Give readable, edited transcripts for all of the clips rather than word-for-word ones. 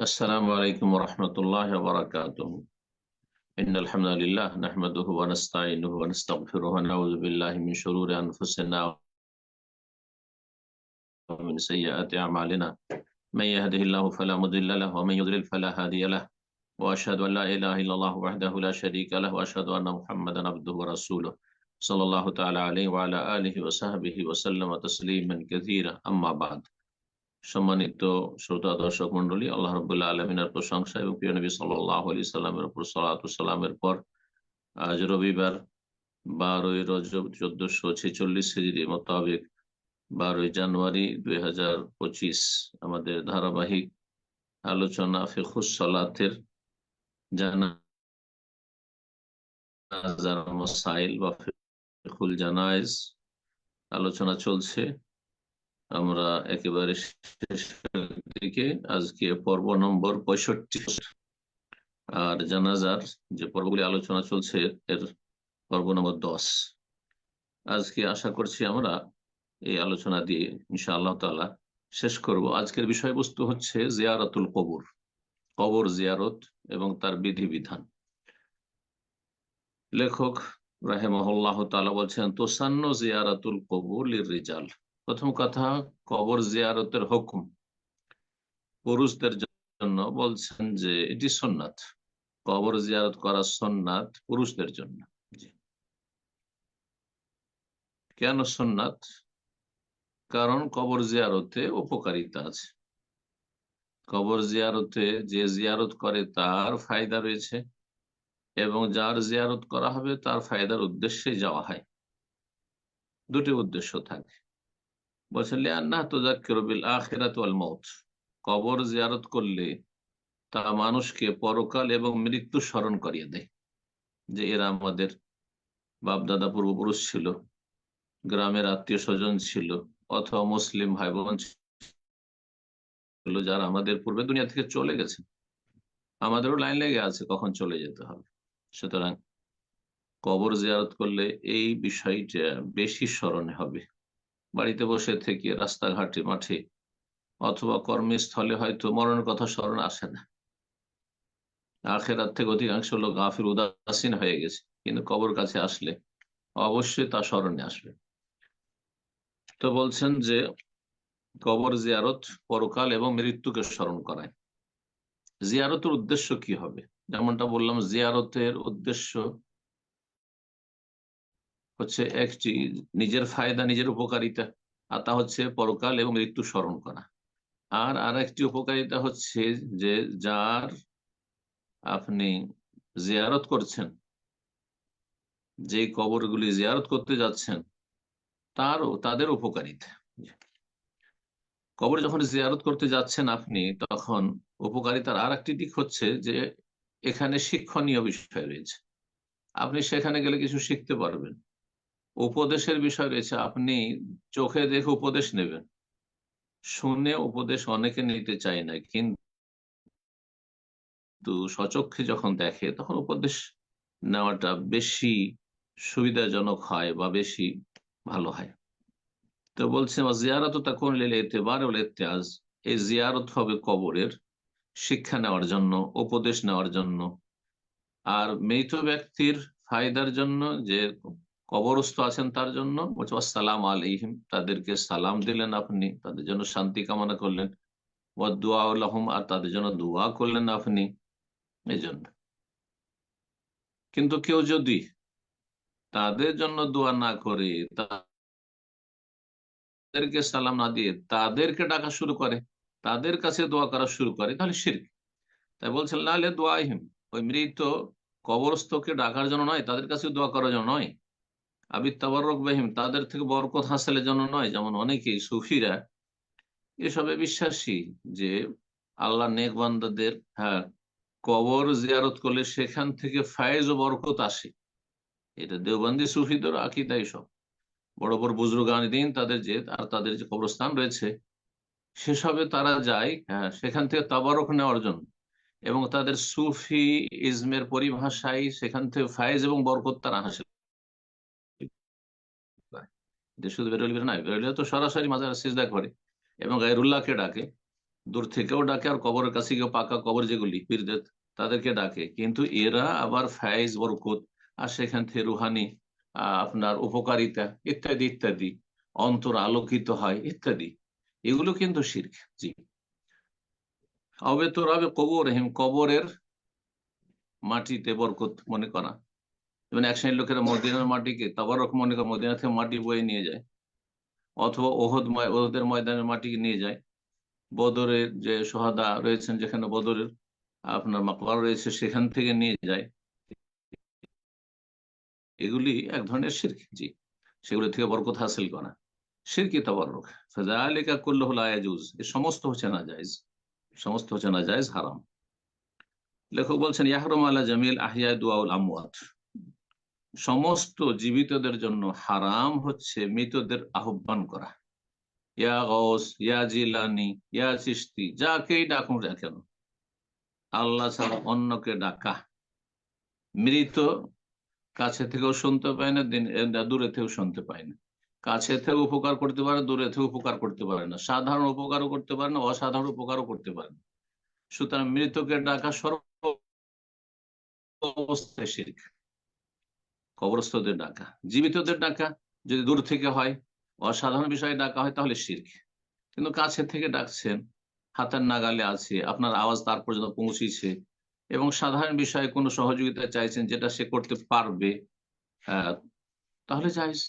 अस्सलामु अलैकुम वरहमतुल्लाहि वबरकातुहू। इन्नल हम्दुलिल्लाह नहमदुहु व नस्तईनुहु व नस्तगफिरुहु व नऊज़ु बिल्लाहि मिन शुरूरि अनफुसिना व मिन सय्यिआति अमालिना। मन यहदिहिल्लाहु फला मुदिल्ल लहु व मन युद्लिल फला हादिय लहु व अशहदु अल्ला इलाहा इल्लल्लाहु वहदहु ला शरीका लहु व अशहदु अन्ना मुहम्मदन अब्दुहु व रसूलुहु सल्लल्लाहु तआला अलैहि व अला आलिहि व सहबिहि व सल्लम तस्लीमान कासीरा। अम्मा बाद। সম্মানিত শ্রোতা দর্শক মন্ডলী, আল্লাহ রাব্বুল আলামিনের প্রশংসা এবং প্রিয় নবী সাল্লাল্লাহু আলাইহি সাল্লামের উপর সালাত ও সালামের পর আজ রবিবার 12ই রজব 1446 হিজরি মোতাবেক 12ই জানুয়ারি 2025 আমাদের ধারাবাহিক আলোচনা ফিকহুস সালাতের জানাজার মাসাইল বা ফিকহুল জানায়েজ আলোচনা চলছে। আমরা একেবারে শেষের দিকে, আজকে পর্ব নম্বর 65 আর জানাজার যে পর্বগুলি আলোচনা চলছে এর পর্ব নম্বর 10। আজকে আশা করছি আমরা এই আলোচনা দিয়ে ইনশাআল্লাহ তাআলা শেষ করব। আজকের বিষয়বস্তু হচ্ছে জিয়ারাতুল কবর, কবর জিয়ারত এবং তার বিধিবিধান। লেখক রাহিমাহুল্লাহ তাআলা বলছেন, তোসান্ন জিয়ারাতুল কবর লিররিজাল। প্রথম কথা, কবর জিয়ারতের হুকুম পুরুষদের জন্য বলছেন যে এটি সুন্নাত। কবর জিয়ারত করা সুন্নাত পুরুষদের জন্য। কেন সুন্নাত? কারণ কবর জিয়ারতে উপকারিতা আছে। কবর জিয়ারতে যে জিয়ারত করে তার ফায়দা রয়েছে এবং যার জিয়ারত করা হবে তার ফায়দার উদ্দেশ্যে যাওয়া হয়। দুটি উদ্দেশ্য থাকে। বলছেন লিআন্না তুযাক্কিরু বিল আখিরাতি ওয়াল মাউত। কবর জিয়ারত করলে তা মানুষকে পরকাল এবং মৃত্যু স্মরণ করিয়ে দেয়, যে এরা আমাদের বাপদাদা পূর্বপুরুষ ছিল, গ্রামের আত্মীয় স্বজন ছিল, অথবা মুসলিম ভাই বোন ছিল যারা আমাদের পূর্বে দুনিয়া থেকে চলে গেছে। আমাদেরও লাইন লেগে আছে কখন চলে যেতে হবে। সুতরাং কবর জিয়ারত করলে এই বিষয়টা বেশি স্মরণে হবে। বাড়িতে বসে থেকে রাস্তাঘাটে, মাঠে অথবা কর্মস্থলে হয়তো মরণের কথা স্মরণ আসে না। আখেরাত থেকে অধিকাংশ লোক গাফিল, উদাসীন হয়ে গেছে, কিন্তু কবর কাছে আসলে অবশ্যই তা স্মরণে আসবে। তো বলছেন যে কবর জিয়ারত পরকাল এবং মৃত্যুকে স্মরণ করায়। জিয়ারতের উদ্দেশ্য কি হবে? যেমনটা বললাম, জিয়ারতের উদ্দেশ্য হচ্ছে একটি নিজের ফায়দা, নিজের উপকারিতা, আর তা হচ্ছে পরকাল এবং মৃত্যু স্মরণ করা। আর একটি উপকারিতা হচ্ছে যে যার আপনি জিয়ারত করছেন, যে কবরগুলি জিয়ারত করতে যাচ্ছেন, তাদের উপকারিতা। কবর যখন জিয়ারত করতে যাচ্ছেন আপনি, তখন উপকারিতার আর একটি দিক হচ্ছে যে এখানে শিক্ষণীয় বিষয় রয়েছে। আপনি সেখানে গেলে কিছু শিখতে পারবেন। উপদেশের বিষয় রয়েছে, আপনি চোখে দেখে উপদেশ নেবেন। শুনে উপদেশ অনেকে নিতে চায় না, কিন্তু স্বচক্ষে যখন দেখে তখন উপদেশ নেওয়াটা বেশি সুবিধাজনক হয় বা বেশি ভালো হয়। তো বলছে জিয়ারত তাকুন লিল ইতিবার ওয়াল ইত্তেআজ। এই জিয়ারত হবে কবরের শিক্ষা নেওয়ার জন্য, উপদেশ নেওয়ার জন্য, আর মৃত ব্যক্তির ফায়দার জন্য, যে কবরস্থ আছেন তার জন্য। বলছে আসসালাম আলাইহিম, তাদেরকে সালাম দিলেন আপনি, তাদের জন্য শান্তি কামনা করলেন। ওয়া দুআ লাহুম, আর তাদের জন্য দোয়া করলেন আপনি, এই জন্য। কিন্তু কেউ যদি তাদের জন্য দোয়া না করে, তাদেরকে সালাম না দিয়ে তাদেরকে ডাকা শুরু করে, তাদের কাছে দোয়া করা শুরু করে, তাহলে শিরক। তাই বলছেন লা লি দুআইহিম, ওই মৃত কবরস্থকে ডাকার জন্য নয়, তাদের কাছে দোয়া করার জন্য নয়। আবি তাবাররুক বিহিম, তাদের থেকে বরকত হাসিলের জন্য নয়। যেমন অনেকেই সুফিরা এসবে বিশ্বাসী যে আল্লাহ নেক বান্দাদের, হ্যাঁ, কবর জিয়ারত করলে সেখান থেকে ফায়েজ ও বরকত আসে। এটা দেওবন্দি সুফিদের আকীদা। সব বড় বড় বুজুর্গান দিন তাদের তাদের যে কবরস্থান রয়েছে সেসবে তারা যায়, হ্যাঁ, সেখান থেকে তাবারক নেওয়ার জন্য, এবং তাদের সুফি ইজমের পরিভাষায় সেখান থেকে ফায়েজ এবং বরকত তারা হাসিল করে। শুধু বেরোলি নয়, বেরোলিয়া তো সরাসরি মাজার সিজদা করে এবং গায়রুল্লাহকে ডাকে। দূর থেকেও ডাকে, আর কবরের কাছে গিয়ে পাকা কবর যেগুলি পীরদের, তাদেরকে ডাকে। কিন্তু এরা আবার ফায়েজ বরকত আর সেখান থেকে রুহানি আপনার উপকারিতা ইত্যাদি ইত্যাদি, অন্তর আলোকিত হয় ইত্যাদি, এগুলো কিন্তু শিরক। জি। কবর কবরের মাটিতে বরকত মনে করা, যেমন এক শ্রেণীর লোকেরা মদিনার মাটিকে তাবারক মনে করে, মদিনা থেকে মাটি বয়ে নিয়ে যায়, অথবা ওহদের ময়দানের মাটিকে নিয়ে যায়, বদরের যে সোহাদা রয়েছেন যেখানে বদরের আপনার মাকবারা রয়েছে সেখান থেকে নিয়ে যায়। এগুলি এক ধরনের শিরক। জি। সেগুলি থেকে বরকত হাসিল করা শিরকি তাবাররুক। ফাযালিকা কুল্লুহু লা ইয়াজুজ, এ সমস্ত হচ্ছে না জায়েজ, সমস্ত হচ্ছে না জায়েজ, হারাম। লেখক বলছেন ইয়াহরুমু আলা জামিল আহইয়া দুআউল আমওয়াত, সমস্ত জীবিতদের জন্য হারাম হচ্ছে মৃতদের আহ্বান করা। ইয়া গৌস, ইয়া জিলানি, ইয়া চিশতি, যাকেই ডাকুন না কেন, আল্লাহ ছাড়া অন্যকে ডাকা। মৃত কাছে থেকেও শুনতে পায় না, দূরে থেকেও শুনতে পায় না। কাছে থেকে উপকার করতে পারে, দূরে থেকে উপকার করতে পারে না, সাধারণ উপকারও করতে পারে না, অসাধারণ উপকারও করতে পারে না। সুতরাং মৃতকে ডাকা সর্ব অবস্থায় শিরক। কবরস্থদের ডাকা, জীবিতদের ডাকা যদি দূর থেকে হয়, অসাধারণ বিষয়ে ডাকা হয়, তাহলে শিরক। কিন্তু কাছে থেকে ডাকছেন, হাতের নাগালে আছে, আপনার আওয়াজ তার পর্যন্ত পৌঁছেছে, এবং সাধারণ বিষয়ে কোনো সহযোগিতা চাইছেন যেটা সে করতে পারবে, তাহলে জায়েজ।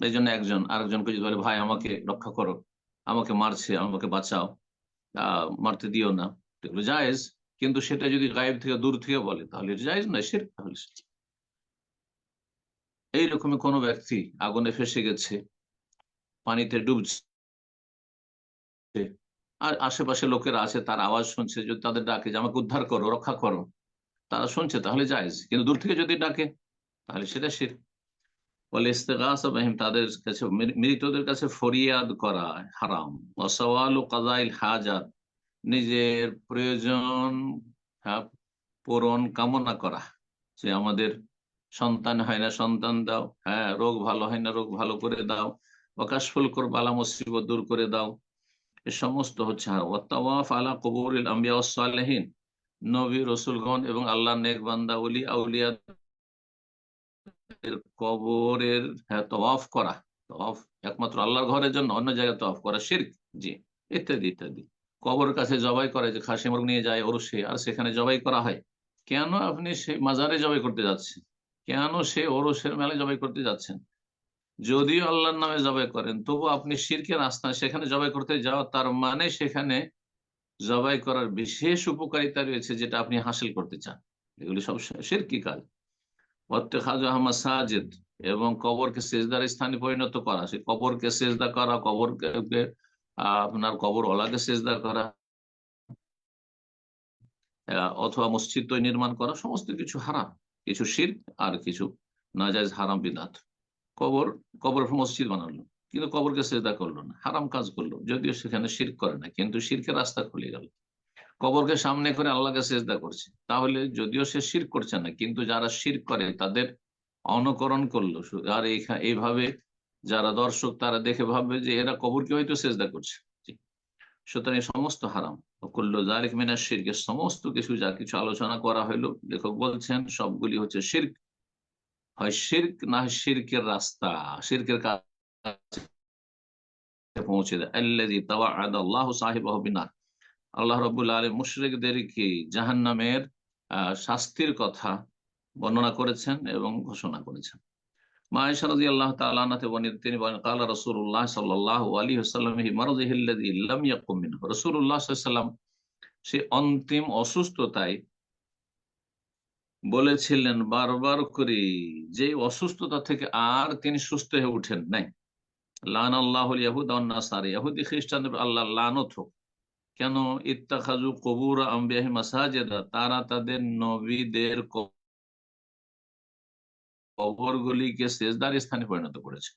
এই জন্য একজন আরেকজনকে যদি বলে, ভাই আমাকে রক্ষা করো, আমাকে মারছে, আমাকে বাঁচাও, মারতে দিও না, এগুলো জায়েজ। কিন্তু সেটা যদি গায়েব থেকে দূর থেকে বলে তাহলে এটা জায়েজ নয়, শিরক। তাহলে এইরকমই কোনো ব্যক্তি আগুনে ফেসে গেছে, পানিতে ডুবছে, আর আশেপাশে লোকেরা আছে, তার আওয়াজ শুনছে, যদি তাদের ডাকে যে আমাকে উদ্ধার করো, রক্ষা করো, তারা শুনছে, তাহলে জায়েজ। কিন্তু দূর থেকে যদি ডাকে তাহলে সেটা শিরক। বলে ইস্তেগাসা বিহিম, তাদের কাছে, মৃতদের কাছে ফরিয়াদ করা হারাম। ওয়াসাওয়ালু কাযাইল হাজাত, নিজের প্রয়োজন পূরণ কামনা করা, যে আমাদের সন্তান হয় না, সন্তান দাও, হ্যাঁ, রোগ ভালো হয় না, রোগ ভালো করে দাও, ওয়াকাশফুল কর, বালা মুসিবত দূর করে দাও, এ সমস্ত হচ্ছে হারাম। ওয়াত্তাওয়াফ আলা কুবুরিল আম্বিয়া ওয়াস সালিহিন, নবী রাসূলগণ এবং আল্লাহর নেক বান্দা ওলি আউলিয়া কবরের, হ্যাঁ, তওয়াফ করা, তওয়াফ একমাত্র আল্লাহর ঘরের জন্য, অন্য জায়গায় তওয়াফ করা শিরক। জি। ইত্যাদি ইত্যাদি। কবরের কাছে জবাই করে, যে খাসি মুরগ নিয়ে যায় ওরসে, আর সেখানে জবাই করা হয়। কেন আপনি সে মাজারে জবাই করতে যাচ্ছেন? কেন সে ওরসের মেলায় জবাই করতে যাচ্ছেন? যদিও আল্লাহর নামে জবাই করেন, তবু আপনি শিরকের আস্থায় সেখানে জবাই করতে যাওয়া, তার মানে সেখানে জবাই করার বিশেষ উপকারিতা রয়েছে যেটা আপনি হাসিল করতে চান। এগুলি সব শিরকি কাজ। মাসাজিদ, এবং কবরকে সেজদার স্থানে পরিণত করা, সে কবরকে সেজদা করা, কবরকে আপনার কবর ওলাকে সেজদা করা, অথবা মসজিদ তো নির্মাণ করা, সমস্ত কিছু হারাম, কিছু শিরক আর কিছু নাজায়েজ, হারাম, বিদআত। কবর, কবর মসজিদ বানালো কিন্তু কবরকে সেজদা করলো না, হারাম কাজ করলো, যদিও সেখানে শিরক করে না, কিন্তু শিরকের রাস্তা খুলে গেল। কবরকে সামনে করে আল্লাহকে সেজদা করছে, তাহলে যদিও সে শিরক করছে না, কিন্তু যারা শিরক করে তাদের অনুকরণ করলো, আর এইভাবে যারা দর্শক তারা দেখে ভাববে যে এরা কবরকে হয়তো সেজদা করছে। জি। সুতরাং সমস্ত হারাম। কুল্লু যালিক মিনাশ শিরক, সমস্ত কিছু যা কিছু আলোচনা করা হলো, লেখক বলছেন সবগুলি হচ্ছে শিরক। হয় শিরক, না হয় শিরকের রাস্তা, শিরকের কাছে পৌঁছে দেয়। আল্লাযী তাওয়া'আদা আল্লাহু সাহিবাহু বিন-নার, আল্লাহ রাব্বুল আলামিন মুশরিকদেরকে জাহান্নামের শাস্তির কথা বর্ণনা করেছেন এবং ঘোষণা করেছেন। মা আয়েশা রাদিয়াল্লাহু তাআলা আনহা থেকে বর্ণিত, তিনি বলেন, ক্বালা রাসূলুল্লাহ সাল্লাল্লাহু আলাইহি ওয়াসাল্লাম ফি মারদিহি আল্লাযী লাম ইয়াকুম মিনহু, রাসূলুল্লাহ সাল্লাল্লাহু আলাইহি ওয়াসাল্লাম সে অন্তিম অসুস্থতায় বলেছিলেন বারবার করে, যে অসুস্থতা থেকে আর তিনি সুস্থ হয়ে উঠেন নাই, লানাল্লাহুল ইয়াহুদা ওয়ান নাসারা, ইহুদি খ্রিস্টানদের আল্লাহ লানত হোক। কেন? ইত্তাখাযু কুবুর আম্বিয়াহি মাসাজিদা, তারা তাদের নবীদের কবরগুলিকে সেজদার স্থানে পরিণত করেছে।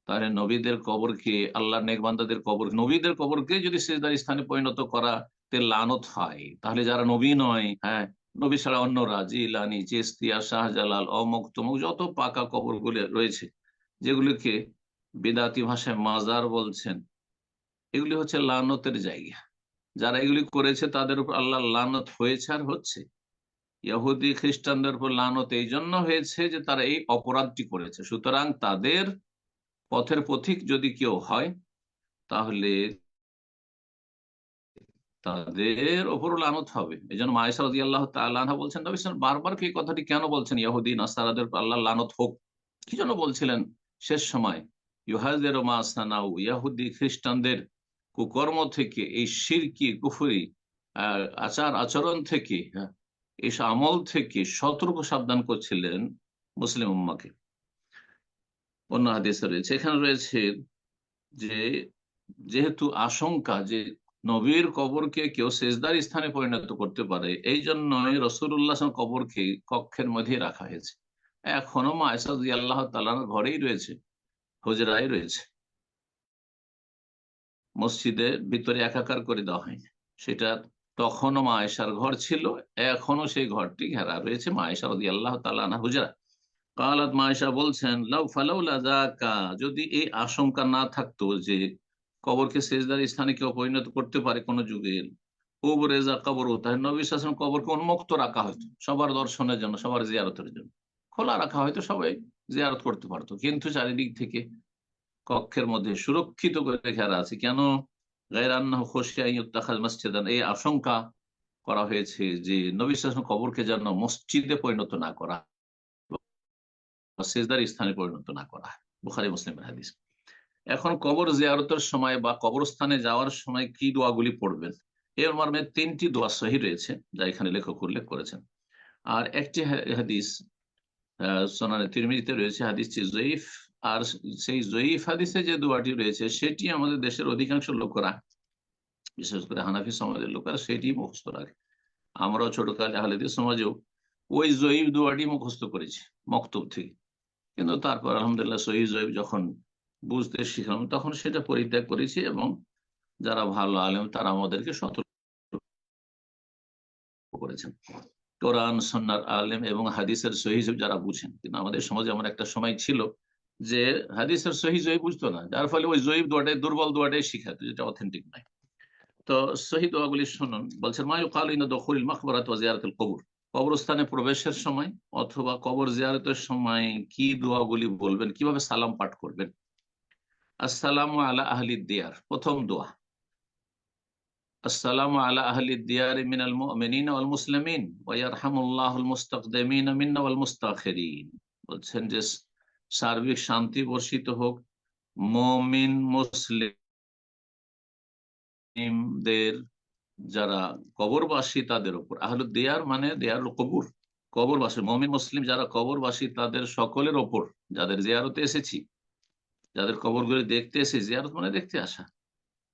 তাহলে নবীদের কবরকে, আল্লাহর নেক বান্দাদের কবর, নবীদের কবরকে যদি সেজদার স্থানে পরিণত করাতে লানত হয়, তাহলে যারা নবী নয়, হ্যাঁ, নবী ছাড়া অন্যরা, জিলানি, চিশতিয়া, শাহজালাল, অমুক তমুক, যত পাকা কবরগুলি রয়েছে, যেগুলিকে বিদাতি ভাষায় মাজার বলছেন, এগুলি হচ্ছে লানতের জায়গা। যারা এগুলি করেছে তাদের উপর আল্লাহ লানত হয়েছে আর হচ্ছে। ইহুদি খ্রিস্টানদের উপর লানত এই জন্য হয়েছে যে তারা এই অপরাধটি করেছে। সুতরাং তাদের পথের পথিক যদি কেউ হয় তাহলে তাদের ওপরও লানত হবে। এই জন্য মায়েশা রাদিয়াল্লাহু তাআলা আনহা বলছেন, নবী সাল্লাল্লাহু আলাইহি ওয়াসাল্লাম বারবার কি এই কথাটি কেন বলছেন, ইহুদি নাসারাদের উপর আল্লাহ লানত হোক? কি জন্য বলছিলেন শেষ সময়? ইউহাযিরু মা সানাউ, ইহুদি খ্রিস্টানদের কুকর্ম থেকে, এই শিরকি কুফরি আচার আচরণ থেকে, এই আমল থেকে সতর্ক সাবধান করছিলেন মুসলিম উম্মাহকে। অন্য হাদিসে রয়েছে, এখানে রয়েছে যে যেহেতু আশঙ্কা যে নবীর কবরকে কেউ সেজদার স্থানে পরিণত করতে পারে, এই জন্যই রাসূলুল্লাহ কবরকে কক্ষের মধ্যে রাখা হয়েছে। এখনো মা আয়েশা রাদিয়াল্লাহু তাআলার ঘরেই রয়েছে, হুজরায় রয়েছে, মসজিদের ভিতরে একাকার করে দেওয়া হয়নি সেটা। তখনও মা আয়েশার ঘর ছিল, এখনো সেই ঘরটি ঘেরা রয়েছে মা আয়েশা রাদিয়াল্লাহু তাআলা আনহা হুজরা। কালাত মা আয়েশা বলছেন, লাউ ফালাউলা যাকা, যদি এই আশঙ্কা না থাকতো যে কবরকে সেজদার স্থানে কেউ পরিণত করতে পারে কোন যুগে, কবরেজা কবর, তাহলে নবী সাল্লাল্লাহু আলাইহি ওয়াসাল্লাম কবরকে উন্মুক্ত রাখা হয়তো সবার দর্শনের জন্য, সবার জিয়ারতের জন্য খোলা রাখা হয়তো, সবাই জিয়ারত করতে পারতো। কিন্তু চারিদিক থেকে কক্ষের মধ্যে সুরক্ষিত করে ঘেরা আছে। কেন? গায়রা আন্নাহু খুশিয়া আন ইউত্তাখায মাসজিদান, এই আশঙ্কা করা হয়েছে যে নবী সাল্লাল্লাহু আলাইহি ওয়াসাল্লাম কবরকে যেন মসজিদে পরিণত না করা, সেজদার স্থানে পরিণত না করা হয়। বুখারী মুসলিমের হাদিস। এখন কবর জিয়ারতের সময় বা কবরস্থানে যাওয়ার সময় কি দোয়াগুলি পড়বেন, এর মর্মে 3টি দোয়া সহিহ রয়েছে, যা এখানে লেখক উল্লেখ করেছেন। আর একটি হাদিস সুনানে তিরমিজিতে রয়েছে, হাদিসটি জয়ীফ। আর সেই জয়ীফ হাদিসে যে দোয়াটি রয়েছে সেটি আমাদের দেশের অধিকাংশ লোকেরা, বিশেষ করে হানাফি সমাজের লোকেরা সেটি মুখস্থ রাখে। আমরাও ছোটকালে আহলে হাদিস সমাজেও ওই জয়ীফ দোয়াটি মুখস্থ করেছি মক্তব থেকে। কিন্তু তারপর আলহামদুলিল্লাহ সহিহ জয়ীফ যখন বুঝতে শিখলাম তখন সেটা পরিত্যাগ করেছি, এবং যারা ভালো আলেম তারা আমাদেরকে সতর্ক করেছেন। কোরআন সুন্নাহর আলেম এবং হাদিসের সহিহ যারা বুঝেন, কিন্তু আমাদের সমাজে এমন একটা সময় ছিল যে হাদিসের সহিহ জয়ীফ বুঝতো না, যার ফলে ওই জয়ীফ দোয়াটাই, দুর্বল দোয়াটাই শিখাতো, যেটা অথেন্টিক নাই। তো সহিহ দোয়াগুলি শুনুন। বলছেন, মা ইউকালু ইনদা দুখুলিল মাকবারাত ওয়া জিয়ারাতিল কবর, কবরস্থানে প্রবেশের সময় অথবা কবর জিয়ারতের সময় কি দোয়াগুলি বলবেন, কিভাবে সালাম পাঠ করবেন। আসসালামু আলা আহলিদ দিয়ার, প্রথম দোয়া। আসসালামু আলা আহলিদ দিয়ারি মিনাল মুমিনিনা ওয়াল মুসলিমিন ওয়া ইয়ারহামুল্লাহুল মুস্তাকদিমিনা মিন্না ওয়াল মুস্তাখিরিন। বলছেন যে সার্বিক শান্তি বর্ষিত হোক মুমিন মুসলিমদের, যারা কবরবাসী তাদের উপর। আহলুদ দিয়ার মানে দিয়ারুল কবর, কবরবাসী। মুমিন মুসলিম যারা কবরবাসী তাদের সকলের ওপর, যাদের জিয়ারতে এসেছি, যাদের কবরগুলি দেখতে এসেছি, জিয়ারত মানে দেখতে আসা,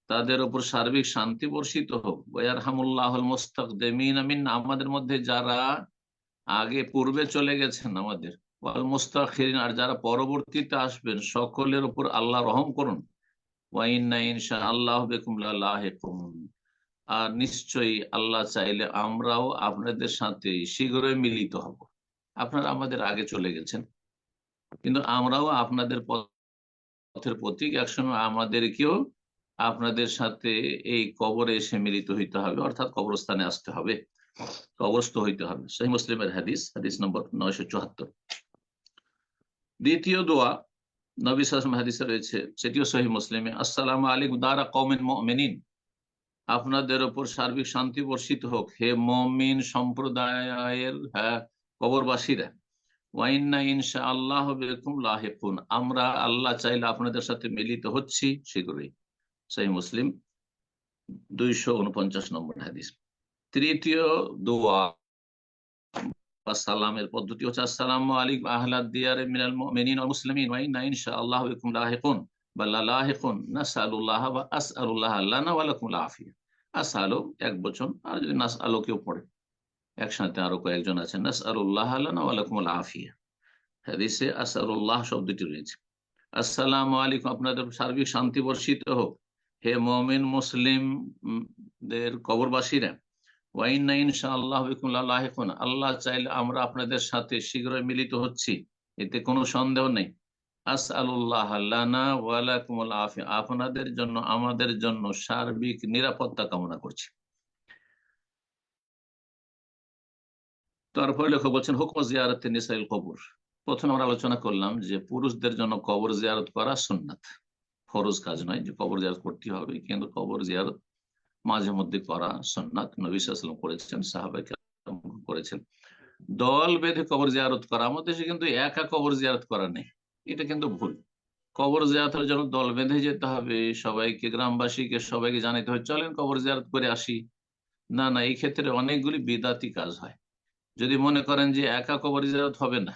তাদের উপর সার্বিক শান্তি বর্ষিত হোক। ওয়ারহামুল্লাহুল মুস্তাকদিমিনা মিন্না, আমাদের মধ্যে যারা আগে পূর্বে চলে গেছেন আমাদের, ওয়াল মুস্তাখিরিন, আর যারা পরবর্তীতে আসবেন, সকলের উপর আল্লাহ রহম করুন। ওয়া ইন্না ইনশাআল্লাহু বিকুম লালাহিকুন, আর নিশ্চয়ই আল্লাহ চাইলে আমরাও আপনাদের সাথে শীঘ্রই মিলিত হব। আপনারা আমাদের আগে চলে গেছেন, কিন্তু আমরাও আপনাদের পথের প্রতীক, একসময় আমাদেরকেও আপনাদের সাথে এই কবরে এসে মিলিত হইতে হবে, অর্থাৎ কবরস্থানে আসতে হবে, কবরস্থ হইতে হবে। সহিহ মুসলিমের হাদিস, হাদিস নম্বর 974। দ্বিতীয় দোয়া নবী সাল্লাল্লাহু আলাইহি ওয়াসাল্লাম হাদিসে রয়েছে, সেটিও সহিহ মুসলিমে, আসসালামু আলাইকুম দারা কওমিন মুমিনিন, আপনাদের উপর সার্বিক শান্তি বর্ষিত হোক হে মুমিন সম্প্রদায়ের কবরবাসীরা। ওয়া ইন্না ইনশাআল্লাহু বিকুম লাহিকুন, আমরা আল্লাহ চাইলে আপনাদের সাথে মিলিত হচ্ছি শীঘ্রই। সহিহ মুসলিম 249 নম্বর হাদিস। তৃতীয় দোয়া বা সালামের পদ্ধতি হচ্ছে, আসসালামু আলাইকুম আহলাদ দিয়ারি মিনাল মুমিনিন ওয়াল মুসলিমিন ওয়া ইন্না ইনশাআল্লাহু বিকুম লাহিকুন বা লালাহিকুন, নাসআলুল্লাহ ওয়া আসআলুল্লাহ লানা ওয়া লাকুমুল আফিয়া। আসআলু এক বচন, আর যদি নাসআলু কেউ পড়ে একসাথে, আরো কয়েকজন আছেন, নাসআলুল্লাহ লানা ওয়া লাকুমুল আফিয়া। হাদিসে আসআলুল্লাহ শব্দটি রয়েছে। আসসালামু আলাইকুম, আপনাদের সার্বিক শান্তি বর্ষিত হোক হে মুমিন মুসলিমদের কবরবাসীরা। ওয়া ইন্না ইনশাআল্লাহু বিকুম লালাহিকুন, আল্লাহ চাইলে আমরা আপনাদের সাথে শীঘ্রই মিলিত হচ্ছি, এতে কোনো সন্দেহ নেই। আসআলুল্লাহ লানা ওয়া লাকুমুল আফিয়া, আপনাদের জন্য আমাদের জন্য সার্বিক নিরাপত্তা কামনা করছি। তারপরে লেখক বলছেন হুকম জিয়ারতে নিসাইল কবর। প্রথমে আমরা আলোচনা করলাম যে পুরুষদের জন্য কবর জিয়ারত করা সুন্নাত, ফরজ কাজ নয় যে কবর জিয়ারত করতে হবে, কিন্তু কবর জিয়ারত মাঝে মধ্যে করা সুন্নাত। নবী সাল্লাল্লাহু আলাইহি ওয়াসাল্লাম করেছেন, সাহাবায়ে কেরাম করেছেন। দল বেঁধে কবর জিয়ারত করা, আমাদের দেশে কিন্তু একা কবর জিয়ারত করা নেই, এটা কিন্তু ভুল। কবর জিয়ারতের জন্য দল বেঁধে যেতে হবে, সবাইকে, গ্রামবাসীকে সবাইকে জানাতে হবে চলেন কবর জিয়ারত করে আসি। না না, এই ক্ষেত্রে অনেকগুলি বিদাতি কাজ হয়। যদি মনে করেন যে একা কবর জিয়ারত হবে না,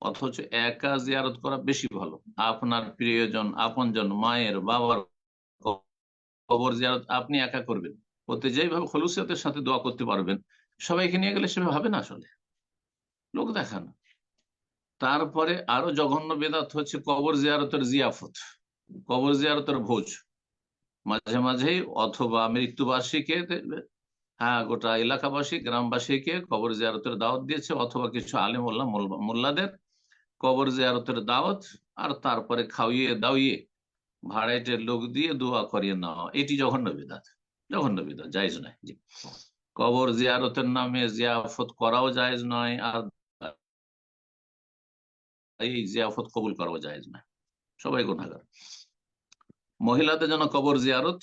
অথচ একা জিয়ারত করা বেশি ভালো। আপনার প্রিয়জন, আপনজন, মায়ের, বাবার কবর জিয়ারত আপনি একা করবেন, ওতে যেভাবে খলুসিয়তের সাথে দোয়া করতে পারবেন, সবাইকে নিয়ে গেলে সেভাবে হবে না, আসলে লোক দেখানো। তারপরে আরো জঘন্য বেদাত হচ্ছে কবর জিয়ারতের জিয়াফত, কবর জিয়ারতের ভোজ। মাঝে মাঝেই অথবা মৃত্যুবার্ষিকী, হ্যাঁ, গোটা এলাকাবাসী, গ্রামবাসীকে কবর জিয়ারতের দাওয়াত দিয়েছে, অথবা কিছু আলেম ওলামা, মোল্লাদের কবর জিয়ারতের দাওয়াত, আর তারপরে খাওয়িয়ে দাওয়িয়ে ভাড়াইটের লোক দিয়ে দোয়া করিয়ে নেওয়া, এটি জঘন্য বিধাত, জঘন্য বিধাত, জায়েজ নয়। জি, কবর জিয়ারতের নামে জিয়াফত করাও জায়েজ নয়, আর এই জিয়াফত কবুল করাও জায়েজ নয়, সবাই গুনাহগার। মহিলাদের জন্য কবর জিয়ারত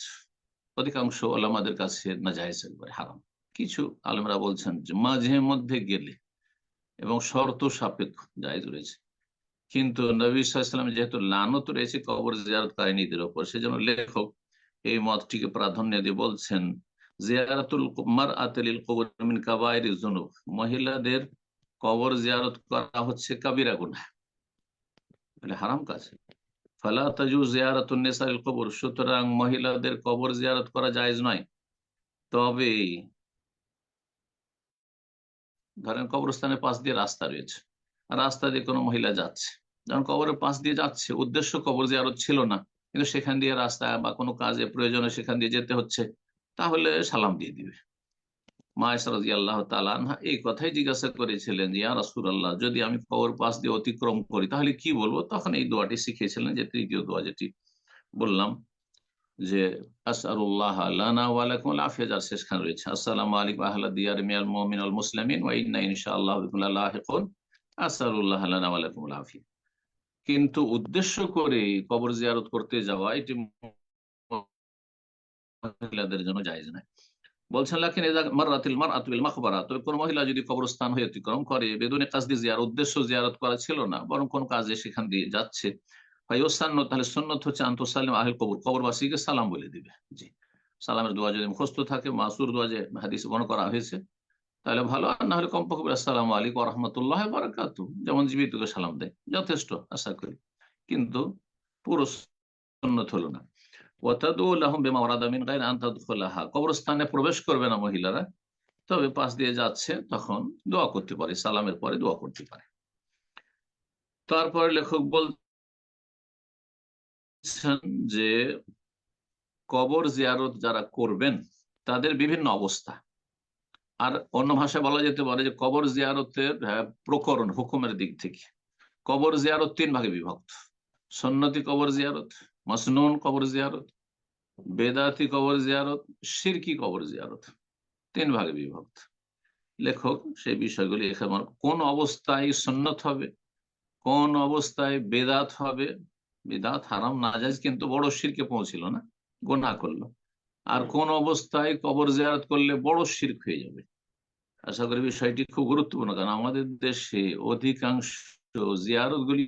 অধিকাংশ ওলামাদের কাছে নাজায়েজ, একবারে হারাম। কিছু আলেমরা বলছেন যে মাঝে মধ্যে গেলে এবং শর্ত সাপেক্ষ জায়েজ রয়েছে। কিন্তু নবী সাল্লাল্লাহু আলাইহি ওয়াসাল্লাম যেহেতু লানত রয়েছে কবর জিয়ারতকারীদের উপর, সেজন্য লেখক এই মতটিকে প্রাধান্য দিয়ে বলছেন জিয়ারাতুল মারআতি লিল কুবুর মিন কাবাইরিজ যুনুব, মহিলাদের কবর জিয়ারত করা হচ্ছে কাবিরা গুনাহ, মানে হারাম কাজ। ফালা তাজুজ জিয়ারাতুন নিসা লিল কুবুর, সুতরাং মহিলাদের কবর জিয়ারত করা জায়েজ নয়। তবে ধরেন কবরস্থানের পাশ দিয়ে রাস্তা রয়েছে, আর রাস্তা দিয়ে কোনো মহিলা যাচ্ছে, যখন কবরের পাশ দিয়ে যাচ্ছে, উদ্দেশ্য কবর জিয়ারত ছিল না, কিন্তু সেখান দিয়ে রাস্তা বা কোনো কাজে প্রয়োজনে সেখান দিয়ে যেতে হচ্ছে, তাহলে সালাম দিয়ে দিবে। মা আয়েশা রাদিয়াল্লাহু তাআলা আনহা এই কথাই জিজ্ঞাসা করেছিলেন, ইয়া রাসূলুল্লাহ, যদি আমি কবর পাশ দিয়ে অতিক্রম করি তাহলে কি বলবো? তখন এই দোয়াটি শিখিয়েছিলেন, যে তৃতীয় দোয়া যেটি বললাম, যে আসআলুল্লাহ লানা ওয়া লাকুমুল আফিয়া, যার শেষখানে রয়েছে আসসালামু আলাইকুম আহলা দিয়ার মিনাল মুমিনিন ওয়াল মুসলিমিন ওয়া ইন্না ইনশাআল্লাহু বিকুম লাহিকুন, আসআলুল্লাহ লানা ওয়া লাকুমুল আফিয়া। কিন্তু উদ্দেশ্য করে কবর জিয়ারত করতে যাওয়া, এটি মহিলাদের জন্য জায়েজ নয়। বলছেন লাকিন ইযা মাররাতিল মারআতু বিল মাকবারা, তবে কোন মহিলা যদি কবরস্থান হয়ে অতিক্রম করে বেদুনে কাসদি জিয়ারত, উদ্দেশ্য জিয়ারত করা ছিল না, বরং কোন কাজে সেখান দিয়ে যাচ্ছে, ফায়ুসান্নাত, তাহলে সুন্নাত হচ্ছে আনতুসাল্লিম আহল কবর, কবরবাসীকে সালাম বলে দিবে। জি, সালামের দোয়া যদি মুখস্থ থাকে, মাসুর দোয়া যে হাদিসে বর্ণনা করা হয়েছে, তাহলে ভালো, আর না হলে কমপক্ষে আসসালামু আলাইকুম ওয়া রাহমাতুল্লাহি ওয়া বারাকাতুহু, যেমন জীবিতকে সালাম দেয়, যথেষ্ট আশা করি। কিন্তু পুরো সুন্নাত হলো না। ওয়াতাদউ লাহুম বিমা ওয়ারাদা মিন গায়রি আন তাদখুলাহা, কবরস্থানে প্রবেশ করবে না মহিলারা, তবে পাশ দিয়ে যাচ্ছে তখন দোয়া করতে পারে, সালামের পরে দোয়া করতে পারে। তারপরে লেখক বলছেন যে কবর জিয়ারত যারা করবেন তাদের বিভিন্ন অবস্থা, আর অন্য ভাষায় বলা যেতে পারে যে কবর জিয়ারতের প্রকরণ হুকুমের দিক থেকে কবর জিয়ারত তিন ভাগে বিভক্ত: সুন্নতি কবর জিয়ারত, মাসনুন কবর জিয়ারত, বেদাতি কবর জিয়ারত, শিরকি কবর জিয়ারত, তিন ভাগে বিভক্ত। লেখক সেই বিষয়গুলি এখানে কোন অবস্থায় সুন্নত হবে, কোন অবস্থায় বেদাত হবে, বেদাত হারাম নাজায়েজ কিন্তু বড় শিরকে পৌঁছিল না, গুনাহ করলো, আর কোন অবস্থায় কবর জিয়ারত করলে বড় শিরক হয়ে যাবে। আশা করি বিষয়টি খুব গুরুত্বপূর্ণ, কারণ আমাদের দেশে অধিকাংশ জিয়ারত গুলি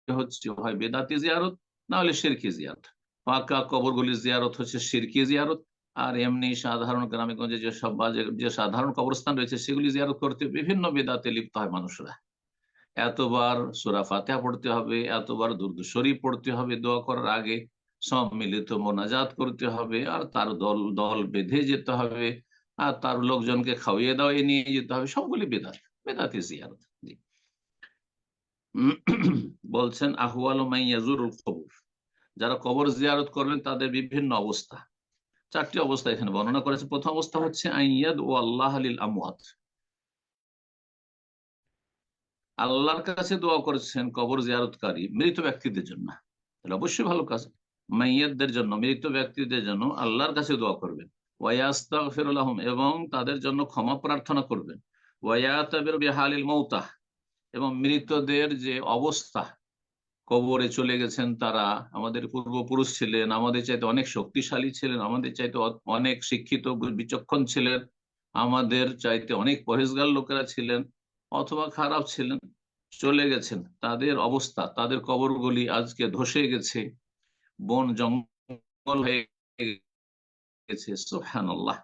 হচ্ছে হয় বেদাতি জিয়ারত, না হলে শিরকি জিয়ারত। পাকা কবরগুলি জিয়ারত হচ্ছে শিরকি জিয়ারত, আর এমনি সাধারণ গ্রামে গঞ্জে যেসব যে সাধারণ কবরস্থান রয়েছে সেগুলি জিয়ারত করতে বিভিন্ন বেদাতে লিপ্ত হয় মানুষরা। এতবার সূরা ফাতিহা পড়তে হবে, এতবার দুরূদ শরীফ পড়তে হবে দোয়া করার আগে, সম্মিলিত মোনাজাত করতে হবে, আর তার দল দল বেঁধে যেতে হবে, আর তার লোকজনকে খাওয়িয়ে দাওয়িয়ে নিয়ে যেতে হবে, সবগুলি বেদাত, বেদাতি জিয়ারত। জি। বলছেন আহওয়ালু মান ইয়াজুরুল কবর, যারা কবর জিয়ারত করবেন তাদের বিভিন্ন অবস্থা, চারটি অবস্থা এখানে বর্ণনা করেছে। প্রথম অবস্থা হচ্ছে আইয়াদ ও আল্লাহ লিল আমওয়াত, আল্লাহর কাছে দোয়া করছেন কবর জিয়ারতকারী মৃত ব্যক্তিদের জন্য, তাহলে অবশ্যই ভালো কাজ। মাইয়াতদের জন্য, মৃত ব্যক্তিদের জন্য আল্লাহর কাছে দোয়া করবেন। ওয়াইয়াস্তাগফিরু লাহুম, এবং তাদের জন্য ক্ষমা প্রার্থনা করবেন। ওয়ায়াতাবিরু বিহালিল মাউতা, এবং মৃতদের যে অবস্থা, কবরে চলে গেছেন তারা, আমাদের পূর্বপুরুষ ছিলেন, আমাদের চাইতে অনেক শক্তিশালী ছিলেন, আমাদের চাইতে অনেক শিক্ষিত বিচক্ষণ ছিলেন, আমাদের চাইতে অনেক পরেজগার লোকেরা ছিলেন, অথবা খারাপ ছিলেন, চলে গেছেন। তাদের অবস্থা, তাদের কবরগুলি আজকে ধসে গেছে, বন জঙ্গল হয়ে গেছে, সুবহানাল্লাহ।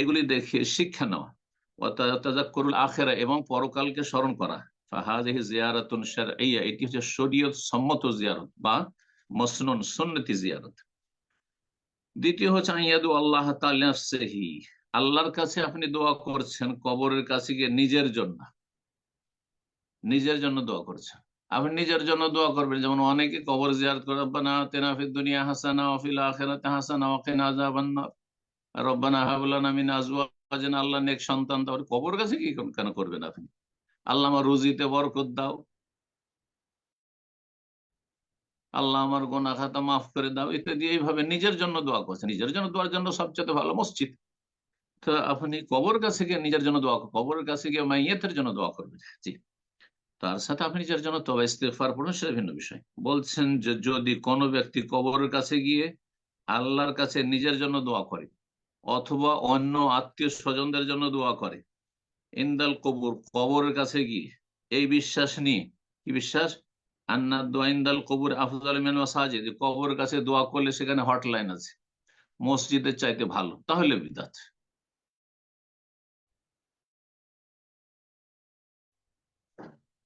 এগুলি দেখে শিক্ষা নেওয়া, ওয়াতাযাক্কুরুল আখিরা, এবং পরকালকে স্মরণ করা। ফাহাযিহি জিয়ারাতুন শারঈয়্যা, এটি হচ্ছে শরীয়ত সম্মত জিয়ারত বা মসনুন সুন্নতি জিয়ারত। দ্বিতীয় হচ্ছে আইয়াদু আল্লাহ তাআলা নাফসিহি, আল্লাহর কাছে আপনি দোয়া করছেন কবরের কাছে গিয়ে নিজের জন্য, নিজের জন্য দোয়া করছেন। আপনি নিজের জন্য দোয়া করবেন, যেমন অনেকে কবর জিয়ারত করে, রব্বানা আতিনা ফিদ দুনিয়া হাসানা ওয়া ফিল আখিরাতি হাসানা ওয়া কিনা আযাবান্নার, রব্বানা হাব লানা মিন আজওয়াজিনা, আল্লাহ নেক সন্তান দাও। কবর কাছে কি কেন করবেন আপনি? আল্লাহ আমার রুজিতে বরকত দাও, আল্লাহ আমার গোনা খাতা মাফ করে দাও, ইত্যাদি। এইভাবে নিজের জন্য দোয়া করছেন। নিজের জন্য দোয়ার জন্য সবচেয়ে ভালো মসজিদ। তো আপনি কবর কাছে গিয়ে নিজের জন্য দোয়া, কবরের কাছে গিয়ে মাইয়াতের জন্য দোয়া করবেন, জি। তার সাথে আপনি নিজের জন্য তওবা ইস্তেগফার পড়ুন, সেটা ভিন্ন বিষয়। বলছেন যে যদি কোনো ব্যক্তি কবরের কাছে গিয়ে আল্লাহর কাছে নিজের জন্য দোয়া করে, অথবা অন্য আত্মীয় স্বজনদের জন্য দোয়া করে, ইনদাল কবর, কবরের কাছে গিয়ে, এই বিশ্বাস নিয়ে, কি বিশ্বাস? আন্না দোয়া ইনদাল কবর আফজাল মিন মাসাজিদ, যে কবরের কাছে দোয়া করলে সেখানে হটলাইন আছে, মসজিদের চাইতে ভালো, তাহলে বিদআত।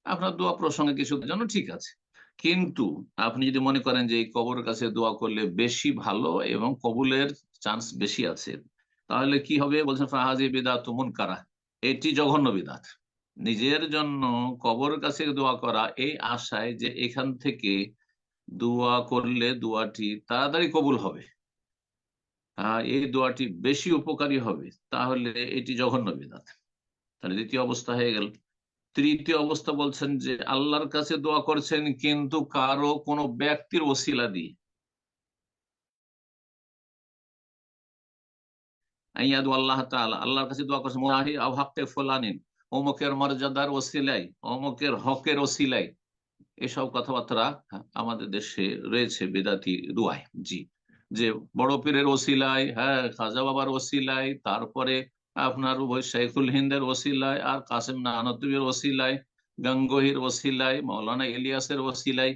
আপনার দোয়া প্রসঙ্গে কিছু জন্য ঠিক আছে, কিন্তু আপনি যদি মনে করেন যে এই কবরের কাছে দোয়া করলে বেশি ভালো এবং কবুলের চান্স বেশি আছে, তাহলে কি হবে? বলছেন ফাহাজি বিদআত মুনকারা, এটি জঘন্য বিদআত। নিজের জন্য কবরের কাছে দোয়া করা এই আশায় যে এখান থেকে দোয়া করলে দোয়াটি তাড়াতাড়ি কবুল হবে, এই দোয়াটি বেশি উপকারী হবে, তাহলে এটি জঘন্য বিদআত। তাহলে দ্বিতীয় অবস্থা হয়ে গেল। তৃতীয় অবস্থা বলছেন যে আল্লাহর কাছে দোয়া করছেন কিন্তু কারো কোনো ব্যক্তির ওসিলা দিয়ে, আইয়াদু আল্লাহ তাআলা, আল্লাহর কাছে দোয়া করছেন মুনাহি আও হাক্কে ফুলানিন, অমুকের মর্যাদার ওসিলাই, অমুকের হকের ওসিলাই, এসব কথাবার্তা আমাদের দেশে রয়েছে বেদাতি দুআয়, জি। যে বড় পীরের ওসিলায়, হ্যাঁ, খাজা বাবার ওসিলায়, তারপরে আপনার ওই শাইখুল হিন্দের ওসিলায়, আর কাসেম নানতুবির ওসিলায়, গাঙ্গোহির ওসিলায়, মৌলানা ইলিয়াসের ওসিলায়,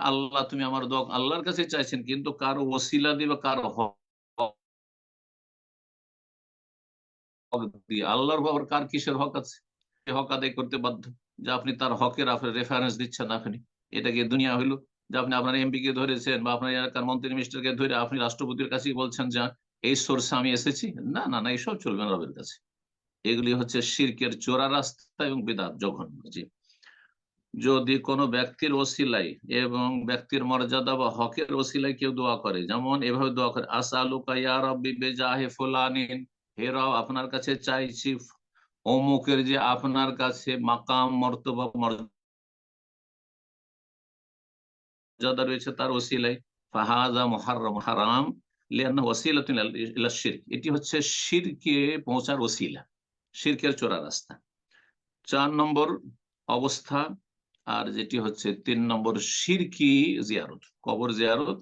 আল্লাহ তুমি আমার দোয়া, আল্লাহর কাছে চাইছেন কিন্তু কারো ওসিলা দিবে, কারো হক দিয়ে। আল্লাহর বাবার কার কিসের হক আছে? সে হক আদায় করতে বাধ্য, যে আপনি তার হকের আপনি রেফারেন্স দিচ্ছেন। আপনি এটা কি দুনিয়া হইলো যে আপনি আপনার এমপি কে ধরেছেন বা আপনার এলাকার মন্ত্রী মিনিস্টারকে ধরে আপনি রাষ্ট্রপতির কাছে বলছেন যে এই সোর্সে আমি এসেছি? না না না, এইসব চলবে না রবের কাছে। এগুলি হচ্ছে শিরকের চোরা রাস্তা এবং বিদআত, জঘন্য, জি। যদি কোনো ব্যক্তির ওসিলাই এবং ব্যক্তির মর্যাদা বা হকের ওসিলাই কেউ দোয়া করে, যেমন এভাবে দোয়া করে, আসআলুকা ইয়া রাব্বি বিজাহি ফুলানিন, হে রব আপনার কাছে চাইছি অমুকের যে আপনার কাছে মাকাম মর্তবা মর্যাদা রয়েছে তার ওসিলাই, ফাহাযা মুহাররাম, হারাম, লিআন্নাহু ওয়াসিলাতুন ইলা শিরক, এটি হচ্ছে শিরকে পৌঁছার ওসিলা, শিরকের চোরা রাস্তা। 4 নম্বর অবস্থা, আর যেটি হচ্ছে 3 নম্বর, শিরকি জিয়ারত, কবর জিয়ারত,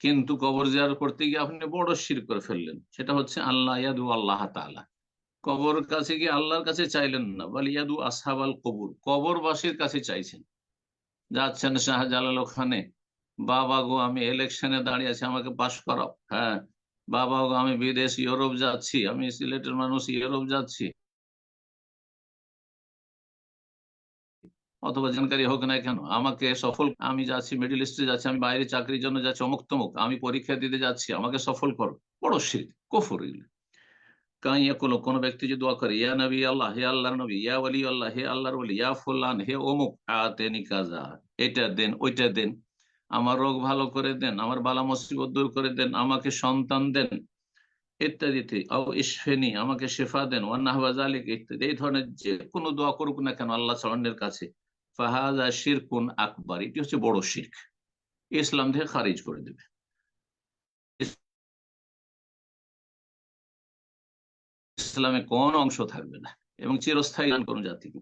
কিন্তু কবর জিয়ারত করতে গিয়ে আপনি বড় শিরক করে ফেললেন। সেটা হচ্ছে আল্লাহ ইয়াদু আল্লাহ তাআলা, কবর কাছে গিয়ে আল্লাহর কাছে চাইলেন না, বল ইয়াদু আসহাবাল কবর, কবরবাসীর কাছে চাইছেন। যাচ্ছেন শাহজালাল ওখানে, বাবা গো আমি ইলেকশনে দাঁড়িয়ে আছি, আমাকে পাশ করাও, হ্যাঁ, বাবা গো আমি বিদেশ ইউরোপ যাচ্ছি, আমি সিলেটের মানুষ ইউরোপ যাচ্ছি, অথবা জানকারি হোক না কেন, আমাকে সফল, আমি যাচ্ছি মিডল ইস্টে যাচ্ছি, আমি বাইরে চাকরির জন্য যাচ্ছি, অমুক তমুক, আমি পরীক্ষা দিতে যাচ্ছি, আমাকে সফল করো, বড় শিরক, কুফর এগুলো। কাইয়া কোন ব্যক্তি যদি দোয়া করে, ইয়া নবী আল্লাহ, হে আল্লাহর নবী, ইয়া ওয়ালি আল্লাহ, হে আল্লাহর ওয়ালি, ইয়া ফুলান, হে অমুক, আতেনি কাজা, এটা দেন ওইটা দেন, আমার রোগ ভালো করে দেন, আমার বালা মুসিবত দূর করে দেন, আমাকে সন্তান দেন, ইত্যাদিতে, আও ইশফিনি, আমাকে শেফা দেন, ওয়া নাহওয়া যালিক ইত্যাদি, এই ধরনের যে কোনো দোয়া করুক না কেন আল্লাহ ছাড়ার কাছে, ফাহাযা শিরকুন আকবার, এটি হচ্ছে বড় শিরক, ইসলাম থেকে খারিজ করে দেবে, ইসলামে কোন অংশ থাকবে না এবং চিরস্থায়ী কোন জাতিকে।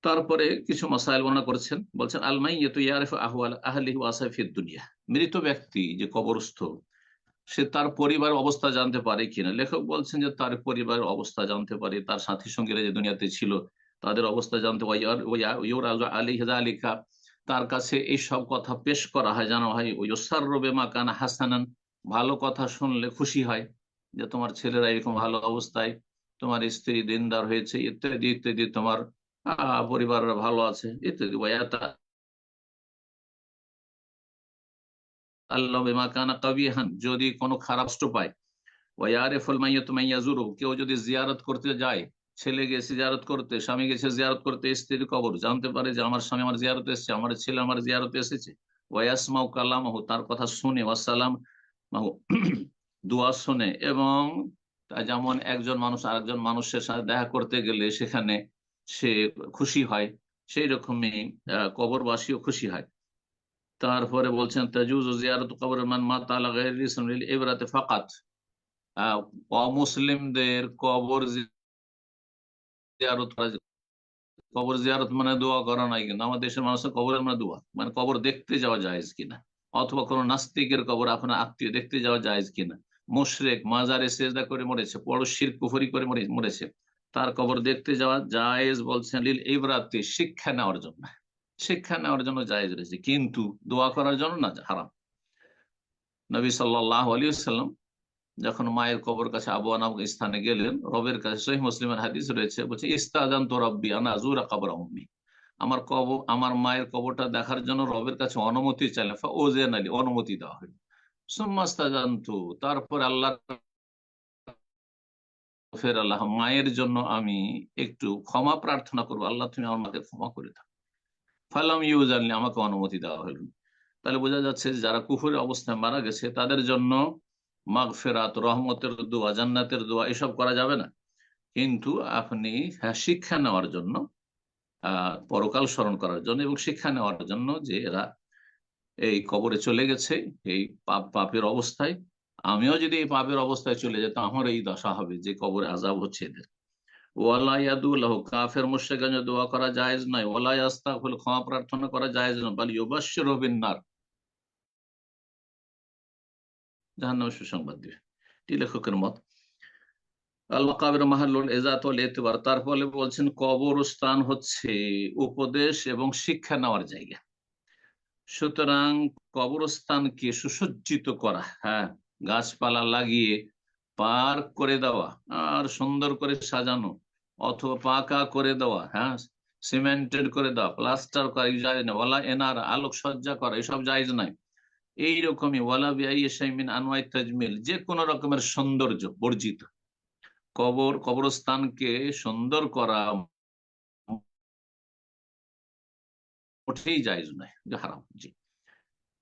তারপরে কিছু মাসাইল বর্ণনা করেছেন, বলছেন আল মাইয়িতু ইয়ারিফু আহওয়াল আহলিহি ওয়া আসাফিদ দুনিয়া, মৃত ব্যক্তি যে কবরস্থ, সে তার পরিবার অবস্থা জানতে পারে কিনা। লেখক বলছেন যে তার পরিবারের অবস্থা জানতে পারে, তার সাথী সঙ্গীরা যে দুনিয়াতে ছিল তাদের অবস্থা জানতে পারে, আলিকা, তার কাছে এই সব কথা পেশ করা হয়, জানা হয়, ওয়ুসাররু বিমা কানা হাসানান, ভালো কথা শুনলে খুশি হয় যে তোমার ছেলেরা এরকম ভালো অবস্থায়, তোমার স্ত্রী দিনদার হয়েছে, ইত্যাদি ইত্যাদি, তোমার পরিবাররা ভালো আছে ইত্যাদি। আল্লাহ বিমা কানা কাবিহান, যদি কোনো খারাপ কষ্ট পায়, ওয়ারিফুল মাইয়াতু মাইয়াজুরু, কেউ যদি জিয়ারত করতে যায়, ছেলে গেছে জিয়ারত করতে, স্বামী গেছে জিয়ারত করতে স্ত্রীর কবর, জানতে পারে যে আমার স্বামী আমার জিয়ারতে এসেছে, আমার ছেলে আমার জিয়ারতে এসেছে, ওয়াসমাউ কালামাহু, তার কথা শুনে, ওয়াসালাম মাহু, দোয়া শুনে, এবং যেমন একজন মানুষ আরেকজন মানুষের সাথে দেখা করতে গেলে সেখানে সে খুশি হয়, সেই রকমই কবরবাসীও খুশি হয়। তারপরে বলছেন তাজুজ জিয়ারত কবর মান মাতা আলা গায়রি ইসলামিল ইবরাতে ফাকাত, অমুসলিমদের কবর জিয়ারত করা, কবর জিয়ারত মানে দোয়া করা নাই, কিন্তু আমাদের দেশের মানুষের কবরের মানে দোয়া, মানে কবর দেখতে যাওয়া জায়েজ কিনা, অথবা কোনো নাস্তিকের কবর আপনার আত্মীয় দেখতে যাওয়া জায়েজ কিনা, মুশরিক মাজারে সেজদা করে মরেছে, বড় শিরক কুফরি করে মরেছে, তার কবর দেখতে যাওয়া জায়েজ, বলছেন লিল ইবরাতি, শিক্ষা নেওয়ার জন্য, শিক্ষা নেওয়ার জন্য জায়েজ রয়েছে, কিন্তু দোয়া করার জন্য না, হারাম। নবী সাল্লাল্লাহু আলাইহি ওয়াসাল্লাম যখন মায়ের কবর কাছে আবওয়া নামক স্থানে গেলেন, রবের কাছে, সহিহ মুসলিমের হাদিস রয়েছে, বলছে ইস্তাজান তো রব্বি আনা আযুরা কবরা উম্মি, আমার কবর, আমার মায়ের কবরটা দেখার জন্য রবের কাছে অনুমতি চাইলেন, ফাউযিন আলী, অনুমতি দেওয়া হলো, সুম্মা ইস্তাজানতু, তারপর আল্লাহ, ফের আল্লাহ, মায়ের জন্য আমি একটু ক্ষমা প্রার্থনা করবো, আল্লাহ তুমি আমার মাকে ক্ষমা করে দাও, ফালাম ইউজানলি, আমাকে অনুমতি দেওয়া হলো। তাহলে বোঝা যাচ্ছে যে যারা কুফরের অবস্থায় মারা গেছে তাদের জন্য মাগফিরাত, রহমতের দোয়া, জান্নাতের দোয়া এসব করা যাবে না, কিন্তু আপনি, হ্যাঁ, শিক্ষা নেওয়ার জন্য, পরকাল স্মরণ করার জন্য এবং শিক্ষা নেওয়ার জন্য যে এরা এই কবরে চলে গেছে এই পাপের অবস্থায়, আমিও যদি এই পাপের অবস্থায় চলে যেতাম আমার এই দশা হবে যে কবরে আযাব হচ্ছে এদের। ওয়ালা ইয়াদুলাহু, কাফের মুশরিকের জন্য দোয়া করা জায়েজ নয়, ওয়ালা ইস্তাগফির, ক্ষমা প্রার্থনা করা জায়েজ নয়, বাল ইউবাশশিরু বিন নার, জাহান্নামের সুসংবাদ দিবে, এটি লেখকের মত। আল মাকাবির মাহাল্লুল ইজাত ওয়াল ইতিবার, তারপরে বলছেন কবরস্থান হচ্ছে উপদেশ এবং শিক্ষা নেওয়ার জায়গা, সুতরাং কবরস্থানকে সুসজ্জিত করা, হ্যাঁ, গাছপালা লাগিয়ে পার্ক করে দেওয়া আর সুন্দর করে সাজানো, অথবা পাকা করে দেওয়া, হ্যাঁ, সিমেন্টেড করে দেওয়া, প্লাস্টার করা, জায়েজ না, ওয়ালা এনার, আলোকসজ্জা করা, এসব জায়েজ নাই। এইরকমই ওয়ালা বিআই শাইমিন আনওয়াই তাজমিল, যে কোন রকমের সৌন্দর্য বর্জিত, কবরস্থানকে সুন্দর করা মোটেই জায়েজ নয়, যে হারাম। জি।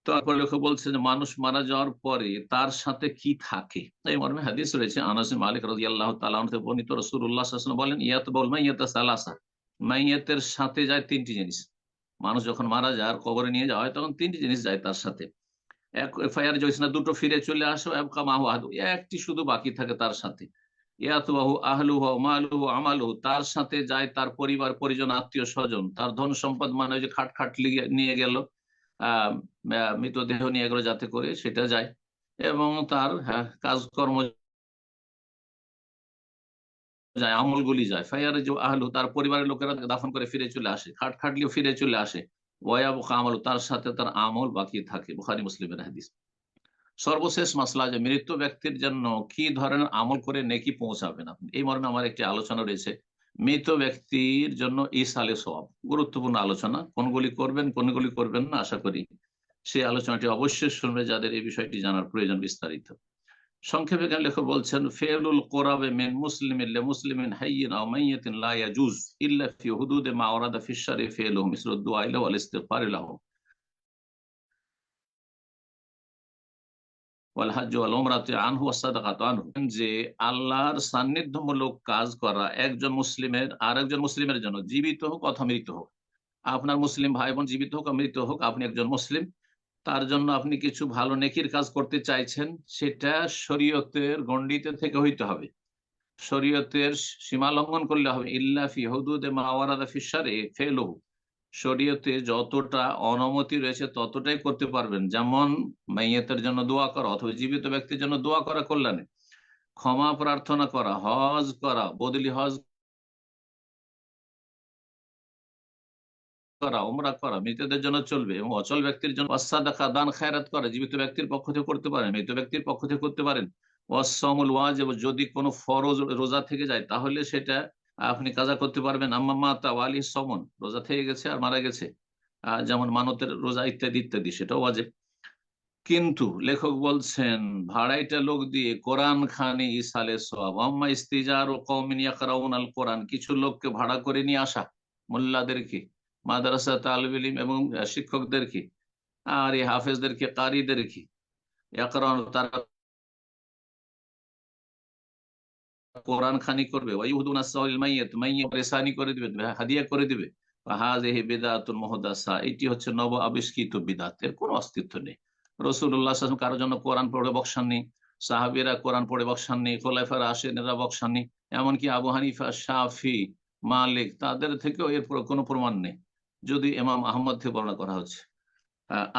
তারপরে লেখক বলছে যে মানুষ মারা যাওয়ার পরে তার সাথে কি থাকে, এই মর্মে হাদিস রয়েছে, আনাস বিন মালিক রাদিয়াল্লাহু তাআলা আনহু থেকে বর্ণিত, রাসূলুল্লাহ সাল্লাল্লাহু আলাইহি ওয়াসাল্লাম বলেন, ইয়াতবাউল মাইয়াতা সালাসা, মাইয়াতের সাথে যায় তিনটি জিনিস, মানুষ যখন মারা যায় আর কবরে নিয়ে যাওয়া হয় তখন তিনটি জিনিস যায় তার সাথে, এক ফায়ার জয়স না, দুটো ফিরে চলে আসো, এবকা মাহু আহাদু, একটি শুধু বাকি থাকে তার সাথে, ইয়াতবাহু আহলুহু মালুহু আমালুহু, তার সাথে যায় তার পরিবার পরিজন আত্মীয় স্বজন, তার ধন সম্পদ, মানে ওই যে খাট খাট নিয়ে গেল, আহ মৃতদেহ নিয়ে গেল যাতে করে, সেটা যায়, এবং তার, হ্যাঁ, কাজকর্ম যায়, আমলগুলি যায়, ফায়ার যে আহলু, তার পরিবারের লোকেরা দাফন করে ফিরে চলে আসে, খাট খাটলিও ফিরে চলে আসে, ওয়াবকা আমালু, তার সাথে তার আমল বাকি থাকে, বুখারী মুসলিমের হাদিস। সর্বশেষ মাসলা, যে মৃত ব্যক্তির জন্য কি ধরনের আমল করে নেকি পৌঁছাবেন আপনি, এই মর্মে আমার একটি আলোচনা রয়েছে, মৃত ব্যক্তির জন্য ইসালে সওয়াব, গুরুত্বপূর্ণ আলোচনা, কোনগুলি করবেন কোনগুলি করবেন না, আশা করি সেই আলোচনাটি অবশ্যই শুনবে যাদের এই বিষয়টি জানার প্রয়োজন বিস্তারিত। সংক্ষেপে এখানে লেখক বলছেন, ফেলুল কোরাবে মিন মুসলিমিন লিমুসলিমিন হাইয়িন আও মাইয়িতিন লা ইয়াজুজ ইল্লা ফি হুদুদি মা ওয়ারাদা ফিশ শারঈ ফিলুহু মিসলু দুআ ইলা ওয়াল ইস্তিগফার লাহু ওয়াল হজ্জ ওয়াল উমরাতু আনহু ওয়াস সাদাকাতু আনহু, যে আল্লাহর সান্নিধ্যমূলক কাজ করা একজন মুসলিমের আর একজন মুসলিমের জন্য, জীবিত হোক অথবা মৃত হোক, আপনার মুসলিম ভাই বোন জীবিত হোক মৃত হোক, আপনি একজন মুসলিম, তার জন্য আপনি কিছু ভালো নেকির কাজ করতে চাইছেন, সেটা শরীয়তের গণ্ডিতে থেকে হইতে হবে, শরীয়তের সীমা লঙ্ঘন করলে হবে। ইল্লা ফি হুদুদে মা ওয়ারাদা ফিশ শারঈ ফেলহু, শরীয়তে যতটা অনুমতি রয়েছে ততটাই করতে পারবেন। যেমন মাইয়াতের জন্য দোয়া করা অথবা জীবিত ব্যক্তির জন্য দোয়া করা কল্যাণে, ক্ষমা প্রার্থনা করা, হজ করা, বদলি হজ করা, উমরা করা মৃতদের জন্য চলবে, এবং অচল ব্যক্তির জন্য সাদাকা দান খায়রাত করা জীবিত ব্যক্তির পক্ষ থেকে করতে পারেন, মৃত ব্যক্তির পক্ষ থেকে করতে পারেন। ওয়াসসামুল ওয়াজিব, যদি কোনো ফরজ রোজা থেকে যায় তাহলে সেটা আপনি কাজা করতে পারবেন। আম্মা মাতা ওয়ালি সমন, রোজা থেকে গেছে আর মারা গেছে, যেমন মানতের রোজা ইত্যাদি ইত্যাদি, সেটাও ওয়াজিব। কিন্তু লেখক বলছেন ভাড়াইটা লোক দিয়ে কোরআন খানি ইসালে সওয়াব, আম্মা ইস্তিজার ও কওমিন ইয়াকরাউন আল কোরআন, কিছু লোককে ভাড়া করে নিয়ে আসা, মোল্লাদেরকে, মাদ্রাসা তালিব ইলম এবং শিক্ষকদেরকে, আর এই হাফেজদেরকে, কারিদেরকে, ইয়াকরাউন, তারা কোরআন খানি করবে, ওয়াইহুদুনা সাওয়াল মাইয়াত, মাইয়াত পরেশানি করে দিবে, হাদিয়া করে দিবে। হাযিহি বিদআতুন মুহদাসা, এটি হচ্ছে নব আবিষ্কৃত বিদআত, এর কোনো অস্তিত্ব নেই। রাসূলুল্লাহ সাল্লাল্লাহু আলাইহি ওয়াসাল্লাম কারোর জন্য কোরআন পড়ে বকশাননি, সাহাবীরা কোরআন পড়ে বকশাননি, খোলাফায়ে রাশিদিনরা বকশাননি, এমনকি আবু হানিফা, শাফি, মালিক, তাদের থেকেও এর কোনো প্রমাণ নেই, যদি ইমাম আহমদ থেকে বর্ণনা করা হচ্ছে।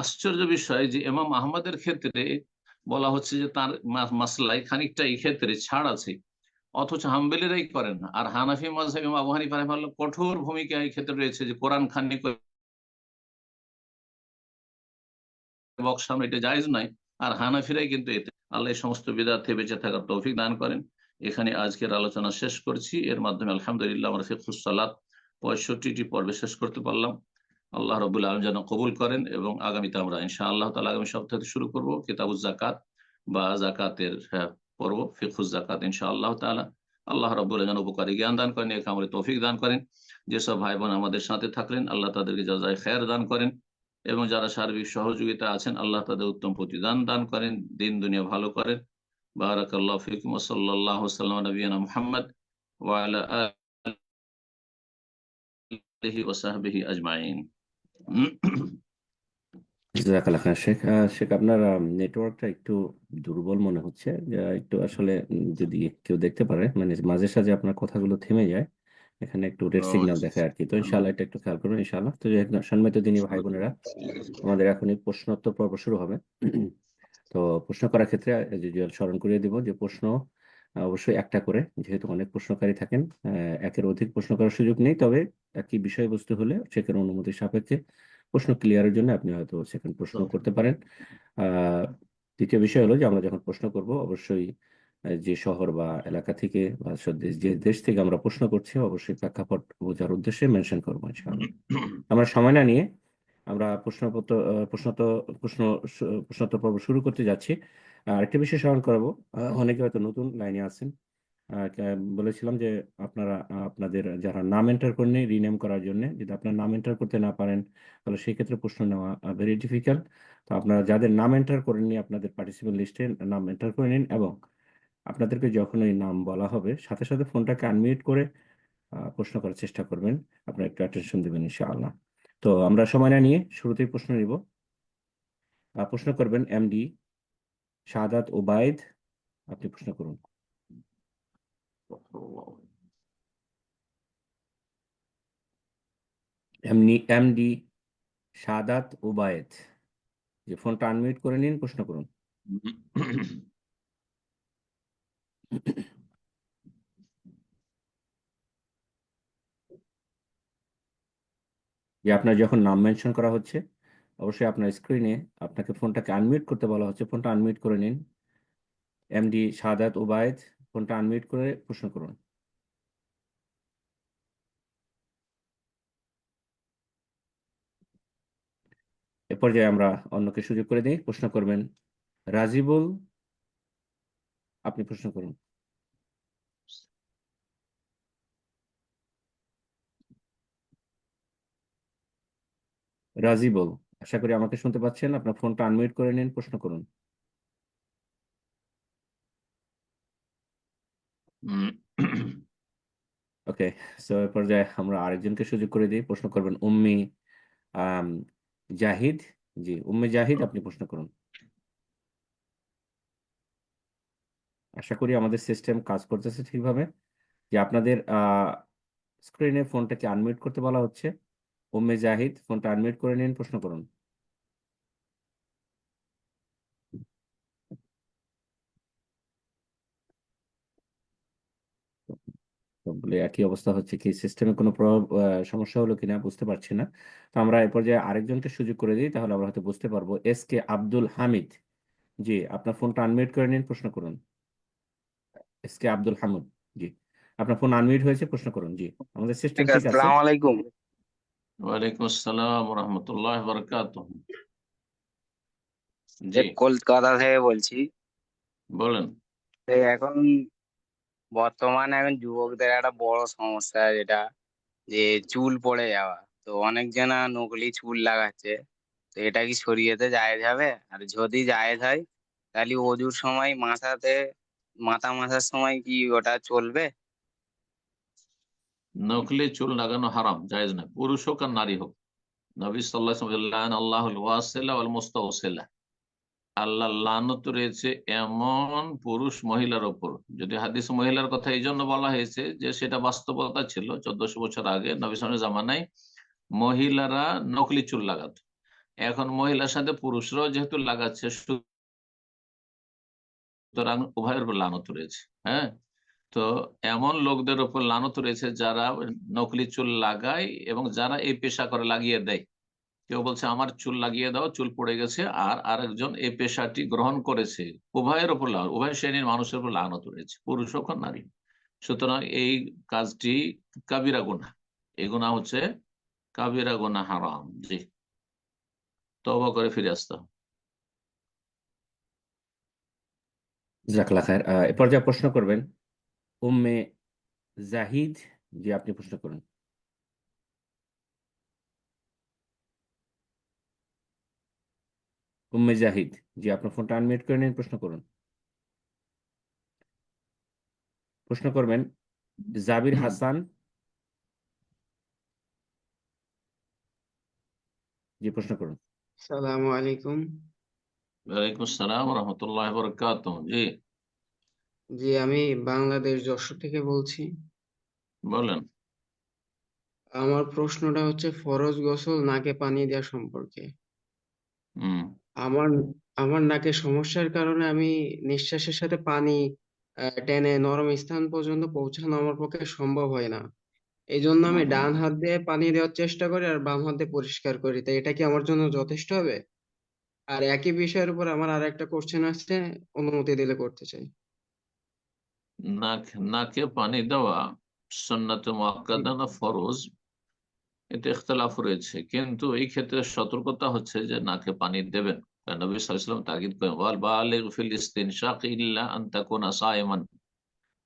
আশ্চর্য বিষয় যে ইমাম আহমদের ক্ষেত্রে বলা হচ্ছে যে তার মাসলায় খানিকটা এই ক্ষেত্রে ছাড় আছে, অথচ হাম্বেলিরাই করেন না। আর হানাফি মাযহাব ইমাম আবু হানিফা রাহিমাহুল্লাহ কঠোর ভূমিকা এই ক্ষেত্রে রয়েছে, যে কোরআন খানি করে বক্সানো এটা জায়েজ নয়। আর হানাফিরাই কিন্তু এতে, আল্লাহ এই সমস্ত বিদআত থেকে বেঁচে থাকার তৌফিক দান করেন। এখানে আজকের আলোচনা শেষ করছি, এর মাধ্যমে আলহামদুলিল্লাহ আমরা ফিকহুস সালাত 65টি পর্বে শেষ করতে পারলাম। আল্লাহ রাব্বুল আলামিন যেন কবুল করেন, এবং আগামীতে আমরা ইনশাআল্লাহ তাআলা আগামী সপ্তাহ থেকে শুরু করব কিতাবুজ যাকাত বা যাকাতের পর্ব, ফিকহুজ যাকাত ইনশাআল্লাহ তাআলা। আল্লাহ রাব্বুল আলামিন যেন উপকারী জ্ঞান দান করেন, নেক আমলে তৌফিক দান করেন। যেসব ভাই বোন আমাদের সাথে থাকলেন আল্লাহ তাদেরকে জাযায়ে খায়ের দান করেন, এবং যারা সার্বিক সহযোগিতা আছেন আল্লাহ তাদের উত্তম প্রতিদান দান করেন, দিন দুনিয়া ভালো করেন। বারাকাল্লাহু ফিকুম ওয়া সাল্লাল্লাহু সাল্লাম আলা নবিয়িনা মুহাম্মদ ওয়া আলা আলিহি ওয়া সাহবিহি আজমাইন। জাজাকাল্লাহ খান শেখ। শেখ, আপনার নেটওয়ার্কটা একটু দুর্বল মনে হচ্ছে। একটু আসলে যদি কেউ দেখতে পারে, মানে মাঝে সাঝে আপনার কথাগুলো থেমে যায়, এখানে একটু রেড সিগন্যাল দেখায় আর কি। তো ইনশাআল্লাহ এটা একটু খেয়াল করুন ইনশাআল্লাহ। তো সম্মানিত দিনী ভাই বোনেরা, আমাদের এখনই প্রশ্নোত্তর পর্ব শুরু হবে। তো প্রশ্ন করার ক্ষেত্রে স্মরণ করিয়ে দিব যে প্রশ্ন অবশ্যই একটা করে, যেহেতু অনেক প্রশ্নকারী থাকেন, একের অধিক প্রশ্ন করার সুযোগ নেই। তবে একই বিষয়বস্তু হলে সেখানে অনুমতি সাপেক্ষে প্রশ্ন ক্লিয়ারের জন্য আপনি হয়তো সেকেন্ড প্রশ্ন করতে পারেন। আহ দ্বিতীয় বিষয় হলো যে আমরা যখন প্রশ্ন করব অবশ্যই যে শহর বা এলাকা থেকে বা যে দেশ থেকে আমরা প্রশ্ন করছি অবশ্যই প্রেক্ষাপট বোঝার উদ্দেশ্যে মেনশন করবো ইনশাআল্লাহ। আমরা সময় না নিয়ে আমরা প্রশ্নপত্র প্রশ্নোত্তর পর্ব শুরু করতে যাচ্ছি। আর একটা বিষয় স্মরণ করাবো, অনেকে হয়তো নতুন লাইনে আছেন। বলেছিলাম যে আপনারা আপনাদের যারা নাম এন্টার করেননি রিনেম করার জন্য, যদি আপনার নাম এন্টার করতে না পারেন তাহলে সেই ক্ষেত্রে প্রশ্ন নেওয়া ভেরি ডিফিকাল্ট। তো আপনারা যাদের নাম এন্টার করেননি আপনাদের পার্টিসিপেন্ট লিস্টে নাম এন্টার করে নিন, এবং আপনাদেরকে যখন ওই নাম বলা হবে সাথে সাথে ফোনটাকে আনমিউট করে প্রশ্ন করার চেষ্টা করবেন। আপনারা একটু অ্যাটেনশন দেবেন ইনশাআল্লাহ। তো আমরা সময় না নিয়ে শুরুতেই প্রশ্ন নিব। প্রশ্ন করবেন এমডি শাহাদাত ওবায়দ। আপনি প্রশ্ন করুন। এমডি শাহাদাত ওবায়দ, যে ফোনটা আনমিউট করে নিন, প্রশ্ন করুন। যে আপনার যখন নাম মেনশন করা হচ্ছে অবশ্যই আপনার স্ক্রিনে আপনাকে ফোনটাকে আনমিউট করতে বলা হচ্ছে, ফোনটা আনমিউট করে নিন। এমডি শাহাদাত ওবায়দ, ফোনটা আনমিউট করে প্রশ্ন করুন। এ পর্যায়ে আমরা অন্যকে সুযোগ করে দিই, প্রশ্ন করবেন রাজিবুল। আপনি প্রশ্ন করুন। রাজিবুল, আশা করি আমাকে শুনতে পাচ্ছেন। আপনার ফোনটা আনমিউট করে নিন, প্রশ্ন করুন। উম, ওকে, সো এ পর্যায়ে আমরা আরেকজনকে সুযোগ করে দিই, প্রশ্ন করবেন উম্মি আম, জাহিদ। জি, উম্মি জাহিদ, আপনি প্রশ্ন করুন। আশা করি আমাদের সিস্টেম কাজ করতেছে ঠিকভাবে, যে আপনাদের স্ক্রিনে ফোনটাকে আনমিউট করতে বলা হচ্ছে। উম্মে জাহিদ, ফোনটা আনমিউট করে নিন, প্রশ্ন করুন। সবগুলো একই অবস্থা হচ্ছে, কি সিস্টেমে কোনো সমস্যা হলো কিনা বুঝতে পারছি না। তো আমরা এ পর্যায়ে আরেকজনকে সুযোগ করে দিই, তাহলে আমরা হয়তো বুঝতে পারবো। এস কে আব্দুল হামিদ, জি, আপনার ফোনটা আনমিউট করে নিন, প্রশ্ন করুন। এস কে আব্দুল হামিদ, জি, আপনার ফোন আনমিউট হয়েছে, প্রশ্ন করুন। জি, আমাদের সিস্টেম ঠিক আছে। আসসালামু আলাইকুম। ওয়ালাইকুম আসসালাম রহমতুল্লাহ বরকাত। জি, কলকাতা থেকে বলছি। বলেন। তো এখন বর্তমানে এখন যুবকদের একটা বড় সমস্যা, যেটা যে চুল পড়ে যাওয়া। তো অনেক জনা নকলি চুল লাগাচ্ছে। তো এটা কি শরীয়তে জায়েজ হবে? আর যদি জায়েজ হয়, তাহলে অজুর সময় মাথা মাসার সময় কি ওটা চলবে? নকলি চুল লাগানো হারাম, জায়েজ না, পুরুষ হোক আর নারী হোক। নবী সাল্লাল্লাহু আলাইহি ওয়াসাল্লাম আল্লাহুল ওয়াসিলা ওয়াল মুস্তাওসিলা, আল্লাহ লানত রয়েছে এমন পুরুষ মহিলার ওপর। যদি হাদিস মহিলার কথা এই জন্য বলা হয়েছে যে সেটা বাস্তবতা ছিল 1400 বছর আগে নবী সাল্লাল্লাহু জামানায় মহিলারা নকলি চুল লাগাতো। এখন মহিলার সাথে পুরুষরাও যেহেতু লাগাচ্ছে, সুতরাং উভয়ের উপর লানত রয়েছে। হ্যাঁ, তো এমন লোকদের উপর লানত রয়েছে যারা নকলি চুল লাগায় এবং যারা এই পেশা করে লাগিয়ে দেয়। কেউ বলছে আমার চুল লাগিয়ে দাও, চুল পড়ে গেছে, আর আরেকজন এই পেশাটি গ্রহণ করেছে। উভয়ের উপর উভয় শ্রেণীর মানুষের উপর লানত রয়েছে, পুরুষ হোক আর নারী। সুতরাং এই কাজটি কাবিরা গুনাহ। এই গুনাহ হচ্ছে কাবিরা গুনাহ, হারাম। জি, তওবা করে ফিরে আসতে হবে। জাজাকাল্লাহ খায়ের। এ পর্যায়ে প্রশ্ন করবেন উম্মে জাহিদ, জি, আপনি প্রশ্ন করুন। উম্মে জাহিদ, জি, আপনার ফোনটা আনমিউট করে নিন, প্রশ্ন করুন। প্রশ্ন করবেন জাবির হাসান, জি, প্রশ্ন করুন। সালামু আলাইকুম। ওয়ালাইকুম আসসালাম রহমতুল্লাহ বরকাত। জি, জি, আমি বাংলাদেশ যশোর থেকে বলছি। বলেন। আমার প্রশ্নটা হচ্ছে ফরজ গোসল নাকে পানি দেওয়া সম্পর্কে। হম। আমার আমার নাকে সমস্যার কারণে আমি নিঃশ্বাসের সাথে পানি টেনে নরম স্থান পর্যন্ত পৌঁছানো আমার পক্ষে সম্ভব হয় না। এই জন্য আমি ডান হাত দিয়ে পানি দেওয়ার চেষ্টা করি আর বাম হাত দিয়ে পরিষ্কার করি। তাই এটা কি আমার জন্য যথেষ্ট হবে? আর একই বিষয়ের উপর আমার আর একটা কোশ্চেন আসছে, অনুমতি দিলে করতে চাই। নাক নাকে পানি দেওয়া সুন্নাতে জি। মুআক্কাদা না ফরজ, এতে ইখতিলাফ রয়েছে, কিন্তু এই ক্ষেত্রে সতর্কতা হচ্ছে যে নাকে পানি দেবেন। কারণ নবী সাল্লাল্লাহু আলাইহি ওয়াসাল্লাম তাকিদ করেন ওয়াল বালিগ ফিল ইসতিনশাক ইল্লা আন তাকুনা সায়মান।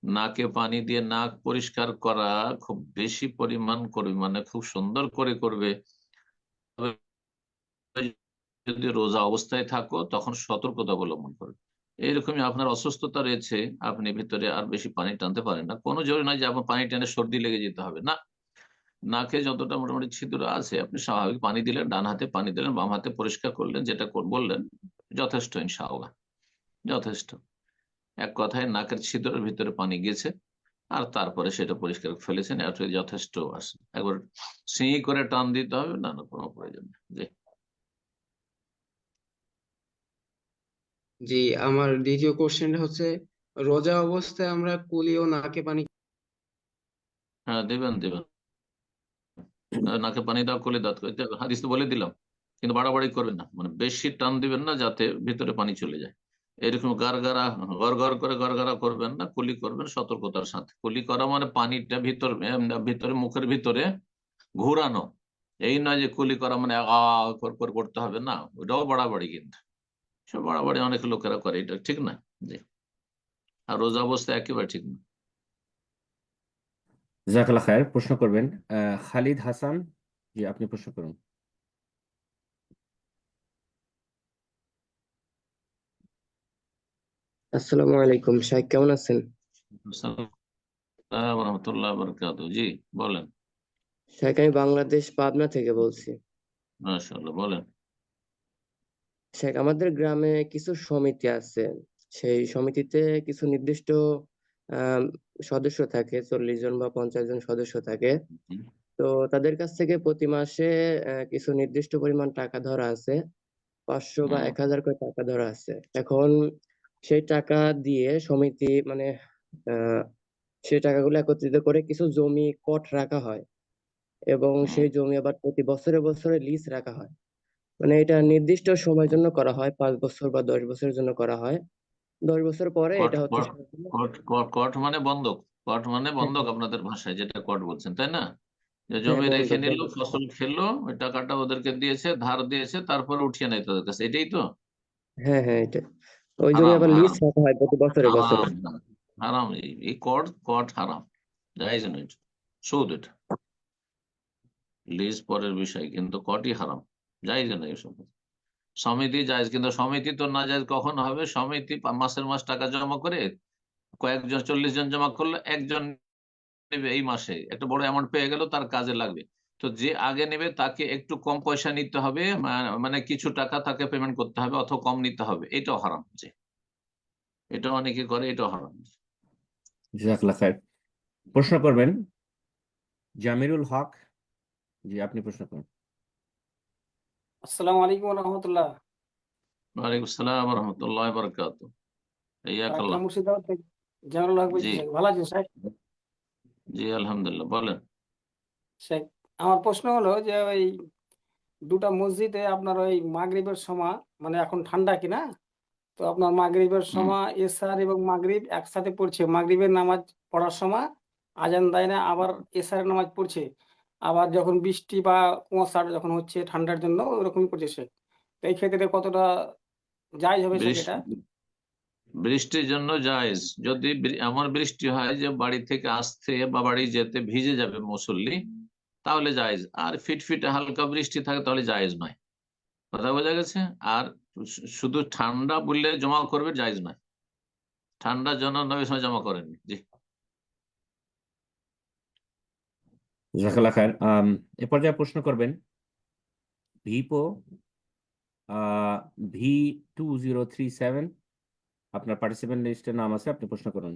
নাকে পানি দিয়ে নাক পরিষ্কার করা খুব বেশি পরিমাণ করবে, মানে খুব সুন্দর করে করবে, তবে যদি রোজা অবস্থায় থাকো তখন সতর্কতা অবলম্বন করবে। এইরকমই আপনার অসুস্থতা রয়েছে, আপনি ভিতরে আর বেশি পানি টানতে পারেন না, কোনো জরুরি নয় যে আপনার পানি টানে সর্দি লেগে যেতে হবে না। নাকে যতটা মোটামুটি ছিদ্র আছে আপনি স্বাভাবিক পানি দিলেন, ডান হাতে পানি দিলেন, বাম হাতে পরিষ্কার করলেন, যেটা বললেন, যথেষ্ট ইনশাআল্লাহ, যথেষ্ট। এক কথায় নাকের ছিদ্রের ভিতরে পানি গেছে আর তারপরে সেটা পরিষ্কার করে ফেলেছেন, এটা যথেষ্ট আছে। একবার সিঁ করে টান দিতে হবে না, না, কোনো প্রয়োজন নেই। জি, জি, আমার দ্বিতীয় কোশ্চেনটা হচ্ছে, রোজা অবস্থায় আমরা কুলি ও নাকে পানি। হ্যাঁ, দেবেন দেবেন। নাকে পানি দাও, কোলে দাঁত, হাদিস তো বলে দিলাম। কিন্তু বাড়াবাড়ি করবেন না, মানে বেশি টান দিবেন না যাতে ভিতরে পানি চলে যায়। এরকম গারগারা, গড় করে গড়গড়া করবেন না, কুলি করবেন সতর্কতার সাথে। কুলি করা মানে পানিটা ভিতরে মুখের ভিতরে ঘুরানো। এই নয় যে কুলি করা মানে করে করতে হবে না, ওটাও বাড়াবাড়ি। কিন্তু সব বাড়াবাড়ি অনেক লোকেরা করে, এটা ঠিক না। জি, আর রোজা অবস্থা একেবারে ঠিক না। জাজাকাল্লাহ খায়ের। প্রশ্ন করবেন খালিদ হাসান, জি, আপনি প্রশ্ন করুন। আসসালামু আলাইকুম, শাহেদ কেমন আছেন? আসসালাম রহমতুল্লাহ বরকাত। জি, বলেন। শেখ, আমি বাংলাদেশ পাবনা থেকে বলছি। মাশাআল্লাহ, বলেন। শেখ, আমাদের গ্রামে কিছু সমিতি আছে। সেই সমিতিতে কিছু নির্দিষ্ট আহ সদস্য থাকে, 40 জন বা 50 জন সদস্য থাকে। হুম, তো তাদের কাছ থেকে প্রতি মাসে কিছু নির্দিষ্ট পরিমাণ টাকা ধরা আছে, 500 বা হুম, 1000 করে টাকা ধরা আছে। এখন সেই টাকা দিয়ে সমিতি মানে আহ সেই টাকাগুলো একত্রিত করে কিছু জমি কট রাখা হয়, এবং হুম। সেই জমি আবার প্রতি বছরে বছরে লিজ রাখা হয়। মানে এটা নির্দিষ্ট সময়ের জন্য করা হয়, 5 বছর বা 10 বছরের জন্য করা হয়। 10 বছর পরে কট এটা হচ্ছে কট সম্পূর্ণ। কট কট কট মানে বন্ধক। কট মানে হ্যাঁ, বন্ধক, হ্যাঁ, আপনাদের ভাষায় যেটা কট বলছেন, তাই না? যে হ্যাঁ, জমি রেখে বন্ধক নিল, বন্ধক। ফসল খেলো, ওই টাকাটা ওদেরকে দিয়েছে, ধার দিয়েছে, তারপরে উঠিয়ে নেয় তাদের কাছে, এটাই তো? হ্যাঁ, হ্যাঁ, এটা ওই জমি হারাম, আবার লিজ হারাম, রাখা হয় প্রতি বছরে বছরে। হারাম, হারাম। এই কট কট হারাম, জায়েজ নয় এটা। সুদ এটা। লিজ পরের বিষয়, কিন্তু কটই হারাম, জায়েজ নয় এসব। সমিতি জায়েজ, কিন্তু সমিতি তো না জায়েজ কখন হবে? সমিতি মাসের মাস টাকা জমা করে, কয়েকজন 40 জন জমা করলো, একজন নেবে এই মাসে একটা বড় অ্যামাউন্ট পেয়ে গেল, তার কাজে লাগবে। তো যে আগে নেবে তাকে একটু কম পয়সা নিতে হবে, মানে কিছু টাকা তাকে পেমেন্ট করতে হবে, অথবা কম নিতে হবে, এটাও হারাম। যে এটা অনেকে করে, এটাও হারাম। জাজাকাল্লাহ খায়ের। প্রশ্ন করবেন জামিরুল হক। জি, আপনি প্রশ্ন করুন। আসসালামু আলাইকুম রহমতুল্লাহ। ওয়ালাইকুম আসসালাম রহমতুল্লাহ বরকাত। কাকলা ইয়াকাল্লাহ। মুর্শিদাবাদ থেকে জামানুল হক বলছি। জি, শেখ, ভালো আছেন শেখ? জি, আলহামদুলিল্লাহ, বলেন। শেখ, আমার প্রশ্ন হলো যে ওই দুটা মসজিদে আপনার ওই মাগরিবের সময়, মানে এখন ঠান্ডা কিনা, তো আপনার মাগরিবের হুম। সময় এশার এবং মাগরিব একসাথে পড়ছে, মাগরিবের নামাজ পড়ার সময় আজান দেয় না, আবার এশারের নামাজ পড়ছে, আবার যখন বৃষ্টি বা কুয়াশা যখন হচ্ছে ঠান্ডার জন্য ওরকমই করছে শেখ। তো এই ক্ষেত্রে কতটা জায়েজ হবে শেখ এটা? বৃষ্টির জন্য জায়েজ। যদি এমন বৃষ্টি হয় যে বাড়ি থেকে আসতে বা বাড়ি যেতে ভিজে যাবে মুসল্লি, তাহলে জায়েজ। আর ফিটফিটে হালকা বৃষ্টি থাকে, তাহলে জায়েজ নয়। কথা বোঝা গেছে? আর শুধু ঠান্ডা বললে জমা করবে, জায়েজ নয়। ঠান্ডার জন্য নবী সময় জমা করেননি। জি। জাজাকাল্লাহ খায়ের। এ পর্যায়ে প্রশ্ন করবেন ভিপো V2037। আপনার পার্টিসিপেন্ট লিস্টে নাম আছে, আপনি প্রশ্ন করুন।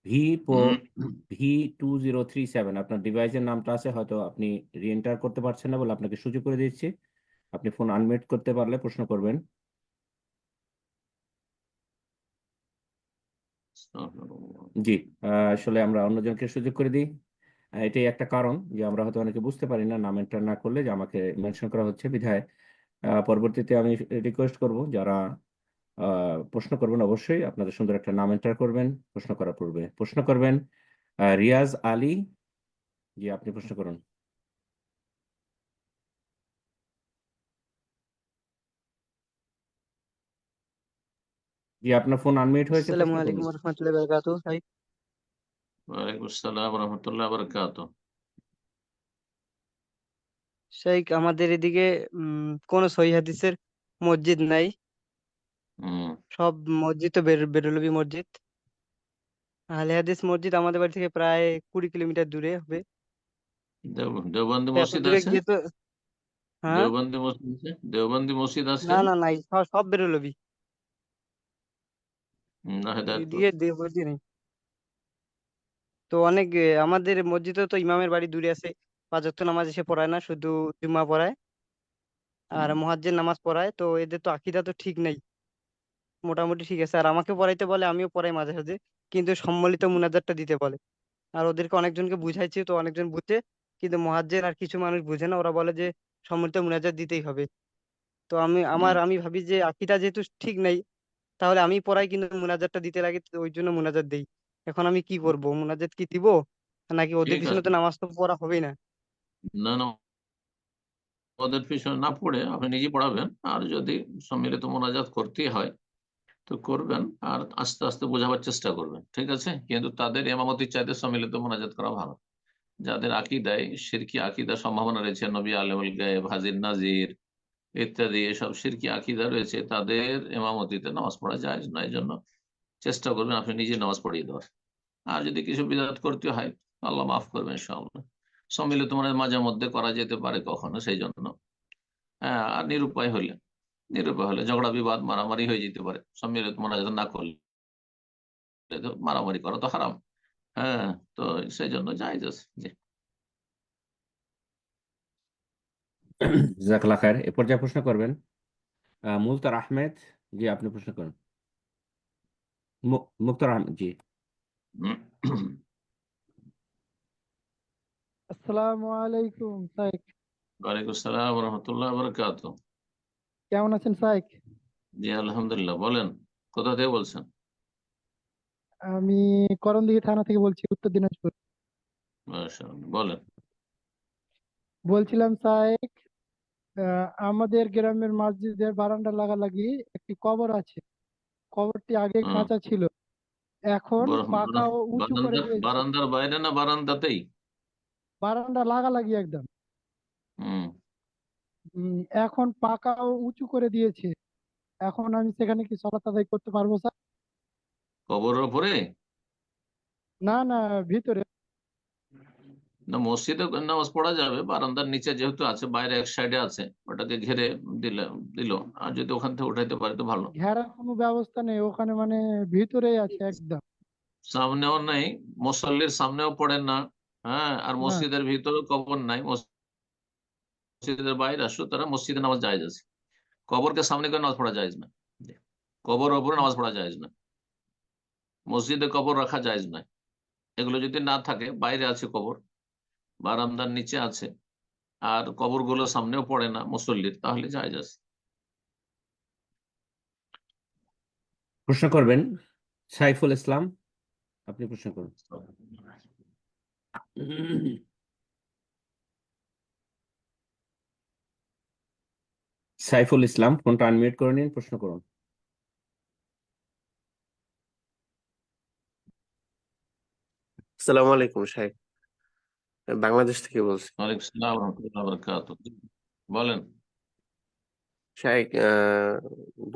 ভিপো হুম। V2037, আপনার ডিভাইসের নামটা আছে, হয়তো আপনি রিএন্টার করতে পারছেন না বলে আপনাকে সুযোগ করে দিচ্ছি। আপনি ফোন আনমিউট করতে পারলে প্রশ্ন করবেন। জি, আসলে আমরা অন্যজনকে সুযোগ করে দিই। এটাই একটা কারণ যে আমরা হয়তো অনেকে বুঝতে পারি না, নাম এন্টার না করলে যে আমাকে মেনশন করা হচ্ছে বিধায়। পরবর্তীতে আমি রিকোয়েস্ট করব যারা প্রশ্ন করবেন অবশ্যই আপনাদের সুন্দর একটা নাম এন্টার করবেন প্রশ্ন করার পূর্বে। প্রশ্ন করবেন রিয়াজ আলী। জি, আপনি প্রশ্ন করুন। জি, আপনার ফোন আনমিউট হয়েছে, আসসালামু প্রশ্ন করুন। আলাইকুম রহমতুল্লাহ বারকাতু ভাই। ওয়ালাইকুম আসসালাম রহমতুল্লাহ বরকাত। শেখ, আমাদের এদিকে কোনো সহিহ হাদিসের মসজিদ নাই। হম। সব মসজিদ তো বেরলভী মসজিদ। আহলে হাদিস মসজিদ আমাদের বাড়ি থেকে প্রায় 20 কিলোমিটার দূরে হবে। দেওবন্দি তো এত মসজিদ দূরে আছে? গিয়ে তো, হ্যাঁ, দেওবন্দি মসজিদ আছে? দেওবন্দি মসজিদ আছে? না না নাই, সব সব বেরলভী। না, হেদায়তপুর। এদিকে দেবদি নেই। তো অনেক আমাদের মসজিদে তো ইমামের বাড়ি দূরে আছে। 5 ওয়াক্ত নামাজ এসে পড়ায় না, শুধু জুম্মা পড়ায় আর হুম, মুয়াজ্জিন নামাজ পড়ায়। তো এদের তো আকীদা তো ঠিক নেই। মোটামুটি ঠিক আছে, আর আমাকে পড়াইতে বলে, আমিও পড়াই মাঝে মাঝে, কিন্তু সম্মিলিত মুনাজাতটা দিতে বলে। আর ওদেরকে অনেকজনকে বুঝাইছি, তো অনেকজন বুঝে, কিন্তু মুয়াজ্জিন আর কিছু মানুষ বুঝে না, ওরা বলে যে সম্মিলিত মুনাজাত দিতেই হবে। তো হুম। আমি ভাবি যে আকীদা যেহেতু ঠিক নেই, তাহলে আমি পড়াই কিন্তু মুনাজাতটা দিতে লাগে, তো ওই জন্য মুনাজাত দেই। এখন আমি কি করব, মুনাজাত কি দিব, নাকি ওদের ঠিক পিছনে আছে। তো নামাজ তো পড়া হবেই না? না, না, ওদের পিছনে না পড়ে আপনি নিজে পড়াবেন। আর যদি সম্মিলিত মোনাজাত করতেই হয় তো করবেন, আর আস্তে আস্তে বোঝাবার চেষ্টা করবেন, ঠিক আছে? কিন্তু তাদের ইমামতির চাইতে সম্মিলিত মোনাজাত করা ভালো। যাদের আকীদায় শিরকি আকীদার সম্ভাবনা রয়েছে, নবী আলাইহিল গায়েব, হাজির নাজির, ইত্যাদি এসব শিরকি আকীদা রয়েছে, তাদের ইমামতিতে নামাজ পড়া যায় না। এই জন্য চেষ্টা করবেন আপনি নিজে নামাজ পড়িয়ে দেওয়ার। আর যদি কিছু বিদআত করতে হয়, আল্লাহ মাফ করবেন ইনশাআল্লাহ। সম্মিলিত মানে মাঝে মধ্যে করা যেতে পারে কখনো, সেই জন্য। হ্যাঁ, আর নিরুপায় হলে ঝগড়া বিবাদ মারামারি হয়ে যেতে পারে। সম্মিলিত মোনাজাত না করলে তো মারামারি করা তো হারাম। হ্যাঁ, তো সেই জন্য জায়েজ আছে। জি। জাজাকাল্লাহ খায়ের। এ পর্যায়ে প্রশ্ন করবেন মুলতার আহমেদ। জি, আপনি প্রশ্ন করুন। মুক্তার আহমেদ, জি। আসসালামু আলাইকুম সাইক, ওয়ালাইকুম আসসালাম রহমতুল্লাহ বারাকাতুহু। কেমন আছেন সাইক? জি আলহামদুলিল্লাহ। বলেন, কোথা থেকে বলছেন? আমি করণদিঘি থানা থেকে বলছি, উত্তর দিনাজপুর। মাশাআল্লাহ, বলেন। বলছিলাম সাইক, আমাদের গ্রামের মসজিদের বারান্দা লাগালাগি একটি কবর আছে। কবরটি আগে হুম। কাঁচা ছিল, এখন পাকা ও উঁচু করে বারান্দার দিয়েছে। বারান্দার বাইরে না বারান্দাতেই? বারান্দা লাগালাগি একদম। হুম। এখন পাকা ও উঁচু করে দিয়েছে। এখন আমি সেখানে কি সালাত আদায় করতে পারবো স্যার? কবরের উপরে? না না, ভিতরে। না, মসজিদে নামাজ পড়া যাবে, বারান্দার নিচে যেহেতু আছে, বাইরে এক সাইডে আছে, ওটাকে ঘিরে দিল। আর যদি ওখান থেকে উঠাইতে পারে তো ভালো। ঘেরার কোনো ব্যবস্থা নেই ওখানে, মানে ভিতরেই আছে একদম। সামনেও নেই, মুসল্লির সামনেও পড়েন না। হ্যাঁ, আর না। মসজিদের ভিতরে কবর নাই, মসজিদের বাইরে, সুতরাং মসজিদে নামাজ জায়েজ আছে। কবরকে সামনে করে নামাজ পড়া জায়েজ না। কবর ওপরে নামাজ পড়া জায়েজ না, মসজিদে কবর রাখা জায়েজ না। এগুলো যদি না থাকে, বাইরে আছে কবর, বারান্দার নিচে আছে, আর কবরগুলো সামনেও পড়ে না মুসল্লির, তাহলে জায়েজ আছে। প্রশ্ন করবেন সাইফুল ইসলাম, আপনি প্রশ্ন করুন। সাইফুল ইসলাম, ফোনটা আনমিউট করে নিন, প্রশ্ন করুন। আসসালামু আলাইকুম শাইখ, বাংলাদেশ থেকে বলছি। ওয়ালাইকুম আসসালাম ওয়া রাহমাতুল্লাহি ওয়া বারাকাতুহু। বলেন। শাইখ,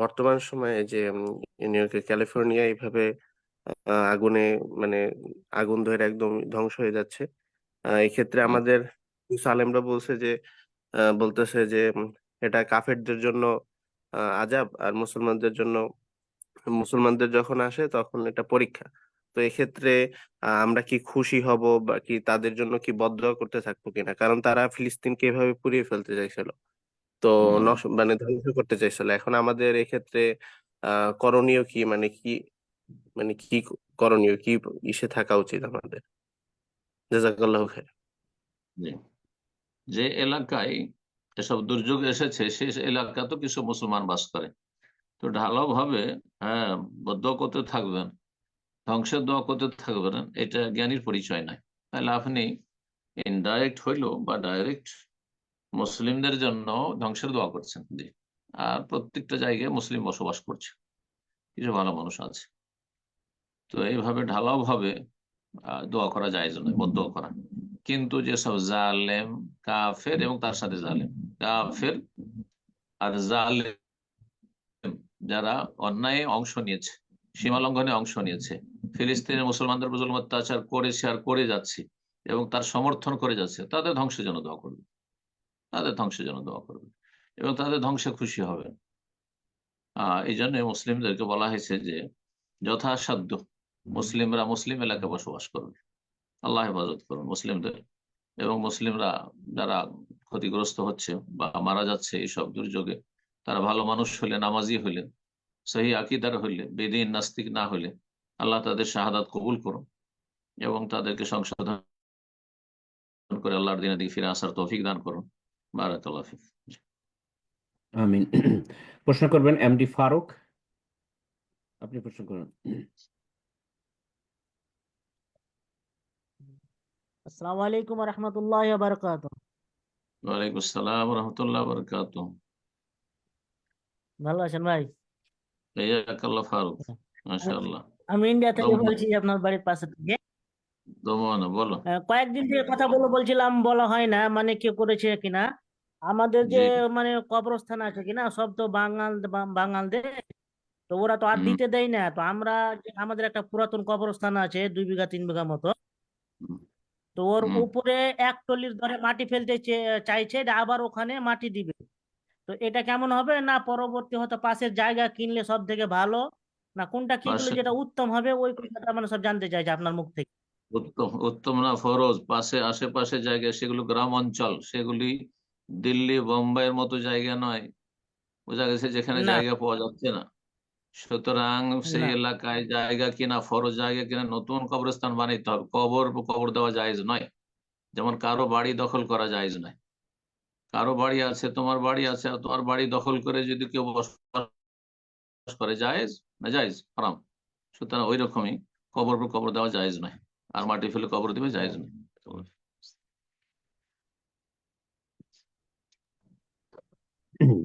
বর্তমান সময়ে যে নিউ ইয়র্কের ক্যালিফোর্নিয়া এইভাবে আগুনে, মানে আগুন ধরে একদম ধ্বংস হয়ে যাচ্ছে, এই ক্ষেত্রে আমাদের কিছু আলেমরা বলছে যে বলতেছে যে এটা কাফেরদের জন্য আযাব, আর মুসলমানদের যখন আসে তখন এটা পরীক্ষা। তো এক্ষেত্রে আমরা কি খুশি হব, বা কি তাদের জন্য কি বদদোয়া করতে থাকবো কিনা? কারণ তারা ফিলিস্তিনকে এভাবে পুড়িয়ে ফেলতে চাইছিল, তো মানে ধ্বংস করতে চাইছিল। এখন আমাদের এক্ষেত্রে করণীয় কি, মানে কি করণীয়, কি ইসে থাকা উচিত আমাদের? জাযাকাল্লাহু খাইর। জি। যে এলাকায় এসব দুর্যোগ এসেছে, সেই এলাকা তো কিছু মুসলমান বাস করে, তো ঢালাও ভাবে হ্যাঁ বদদোয়া করতে থাকবেন, ধ্বংসের দোয়া করতে থাকবেন, এটা জ্ঞানীর পরিচয় নয়। তাহলে আপনি ইনডাইরেক্ট হইলো বা ডাইরেক্ট মুসলিমদের জন্য ধ্বংসের দোয়া করছেন। জি। আর প্রত্যেকটা জায়গায় মুসলিম বসবাস করছে, কিছু ভালো মানুষ আছে, তো এইভাবে ঢালাও ভাবে দোয়া করা যায় নয়, বদদোয়া করা। কিন্তু যেসব জালেম, কাফের এবং তার সাথে জালেম, কাফের আর জালেম যারা অন্যায় অংশ নিয়েছে, সীমা লঙ্ঘনে অংশ নিয়েছে, ফিলিস্তিনের মুসলমানদের উপর জুলুম অত্যাচার করেছে আর করে যাচ্ছে এবং তার সমর্থন করে যাচ্ছে, তাদের ধ্বংসের জন্য দোয়া করবে, তাদের ধ্বংসের জন্য দোয়া করবে এবং তাদের ধ্বংসে খুশি হবে। এই জন্য মুসলিমদেরকে বলা হয়েছে যে যথাসাধ্য মুসলিমরা মুসলিম এলাকায় বসবাস করবে, আল্লাহ হেফাজত করুন মুসলিমদের। এবং মুসলিমরা যারা ক্ষতিগ্রস্ত হচ্ছে বা মারা যাচ্ছে এইসব দুর্যোগে, তারা ভালো মানুষ হলে, নামাজি হলে, সহি আকীদার হইলে, বেদিন নাস্তিক না হলে, আল্লাহ তাদের শাহাদাত কবুল করুন এবং তাদেরকে সংশোধন করে আল্লাহর দিনের দিকে ফিরে আসার তৌফিক দান করুন। বারাকাল্লাহ ফিক। আমিন। প্রশ্ন করবেন এমডি ফারুক, আপনি প্রশ্ন করুন। আসসালামু আলাইকুম ওয়া রাহমাতুল্লাহি ওয়া বারাকাতুহু। ওয়ালাইকুম আসসালাম ওয়া রাহমাতুল্লাহি ওয়া বারাকাতুহু। ভালো আছেন ভাই? হাইয়াকাল্লাহ ফারুক, মাশাআল্লাহ। আমি ইন্ডিয়া থেকে বলছি, আপনার বাড়ির পাশে থেকে। দমনা, বলো। কয়েকদিন থেকে কথা বলছিলাম, বলা হয় না, মানে কেউ করেছে কিনা। আমাদের জি যে মানে কবরস্থান আছে কিনা সব তো বাঙালদের, তো ওরা তো আর হুম দিতে দেয় না। তো আমরা আমাদের একটা পুরাতন কবরস্থান আছে 2 বিঘা 3 বিঘা মতো, হুম তো ওর হুম। উপরে 1 টলির ধরে মাটি ফেলতে চাইছে, আবার ওখানে মাটি দিবে। তো এটা কেমন হবে, না পরবর্তী হয়তো পাশের জায়গা কিনলে সব থেকে ভালো, না কোনটা কিনলে পাশে যেটা উত্তম হবে, ওই কথাটা মানে সব জানতে চাইছে আপনার মুখ থেকে। উত্তম উত্তম না ফরজ, পাশে আশেপাশে জায়গা সেগুলো গ্রাম অঞ্চল, সেগুলি দিল্লি বোম্বাইয়ের মতো জায়গা নয়, বোঝা গেছে, যেখানে না জায়গা পাওয়া যাচ্ছে না। সুতরাং সেই না এলাকায় জায়গা কিনা, ফরজ জায়গা কিনা, নতুন কবরস্থান বানাইতে হবে। কবর কবর দেওয়া জায়েজ নয়। যেমন কারো বাড়ি দখল করা জায়েজ নয়। কারো বাড়ি আছে, তোমার বাড়ি আছে, আর তোমার বাড়ি দখল করে যদি কেউ বসবাস করে, জায়েজ না জায়েজ? হারাম। সুতরাং ওই রকমই কবর কবর দেওয়া জায়েজ নয়, আর মাটি ফেলে কবর দিবে জায়েজ নয়।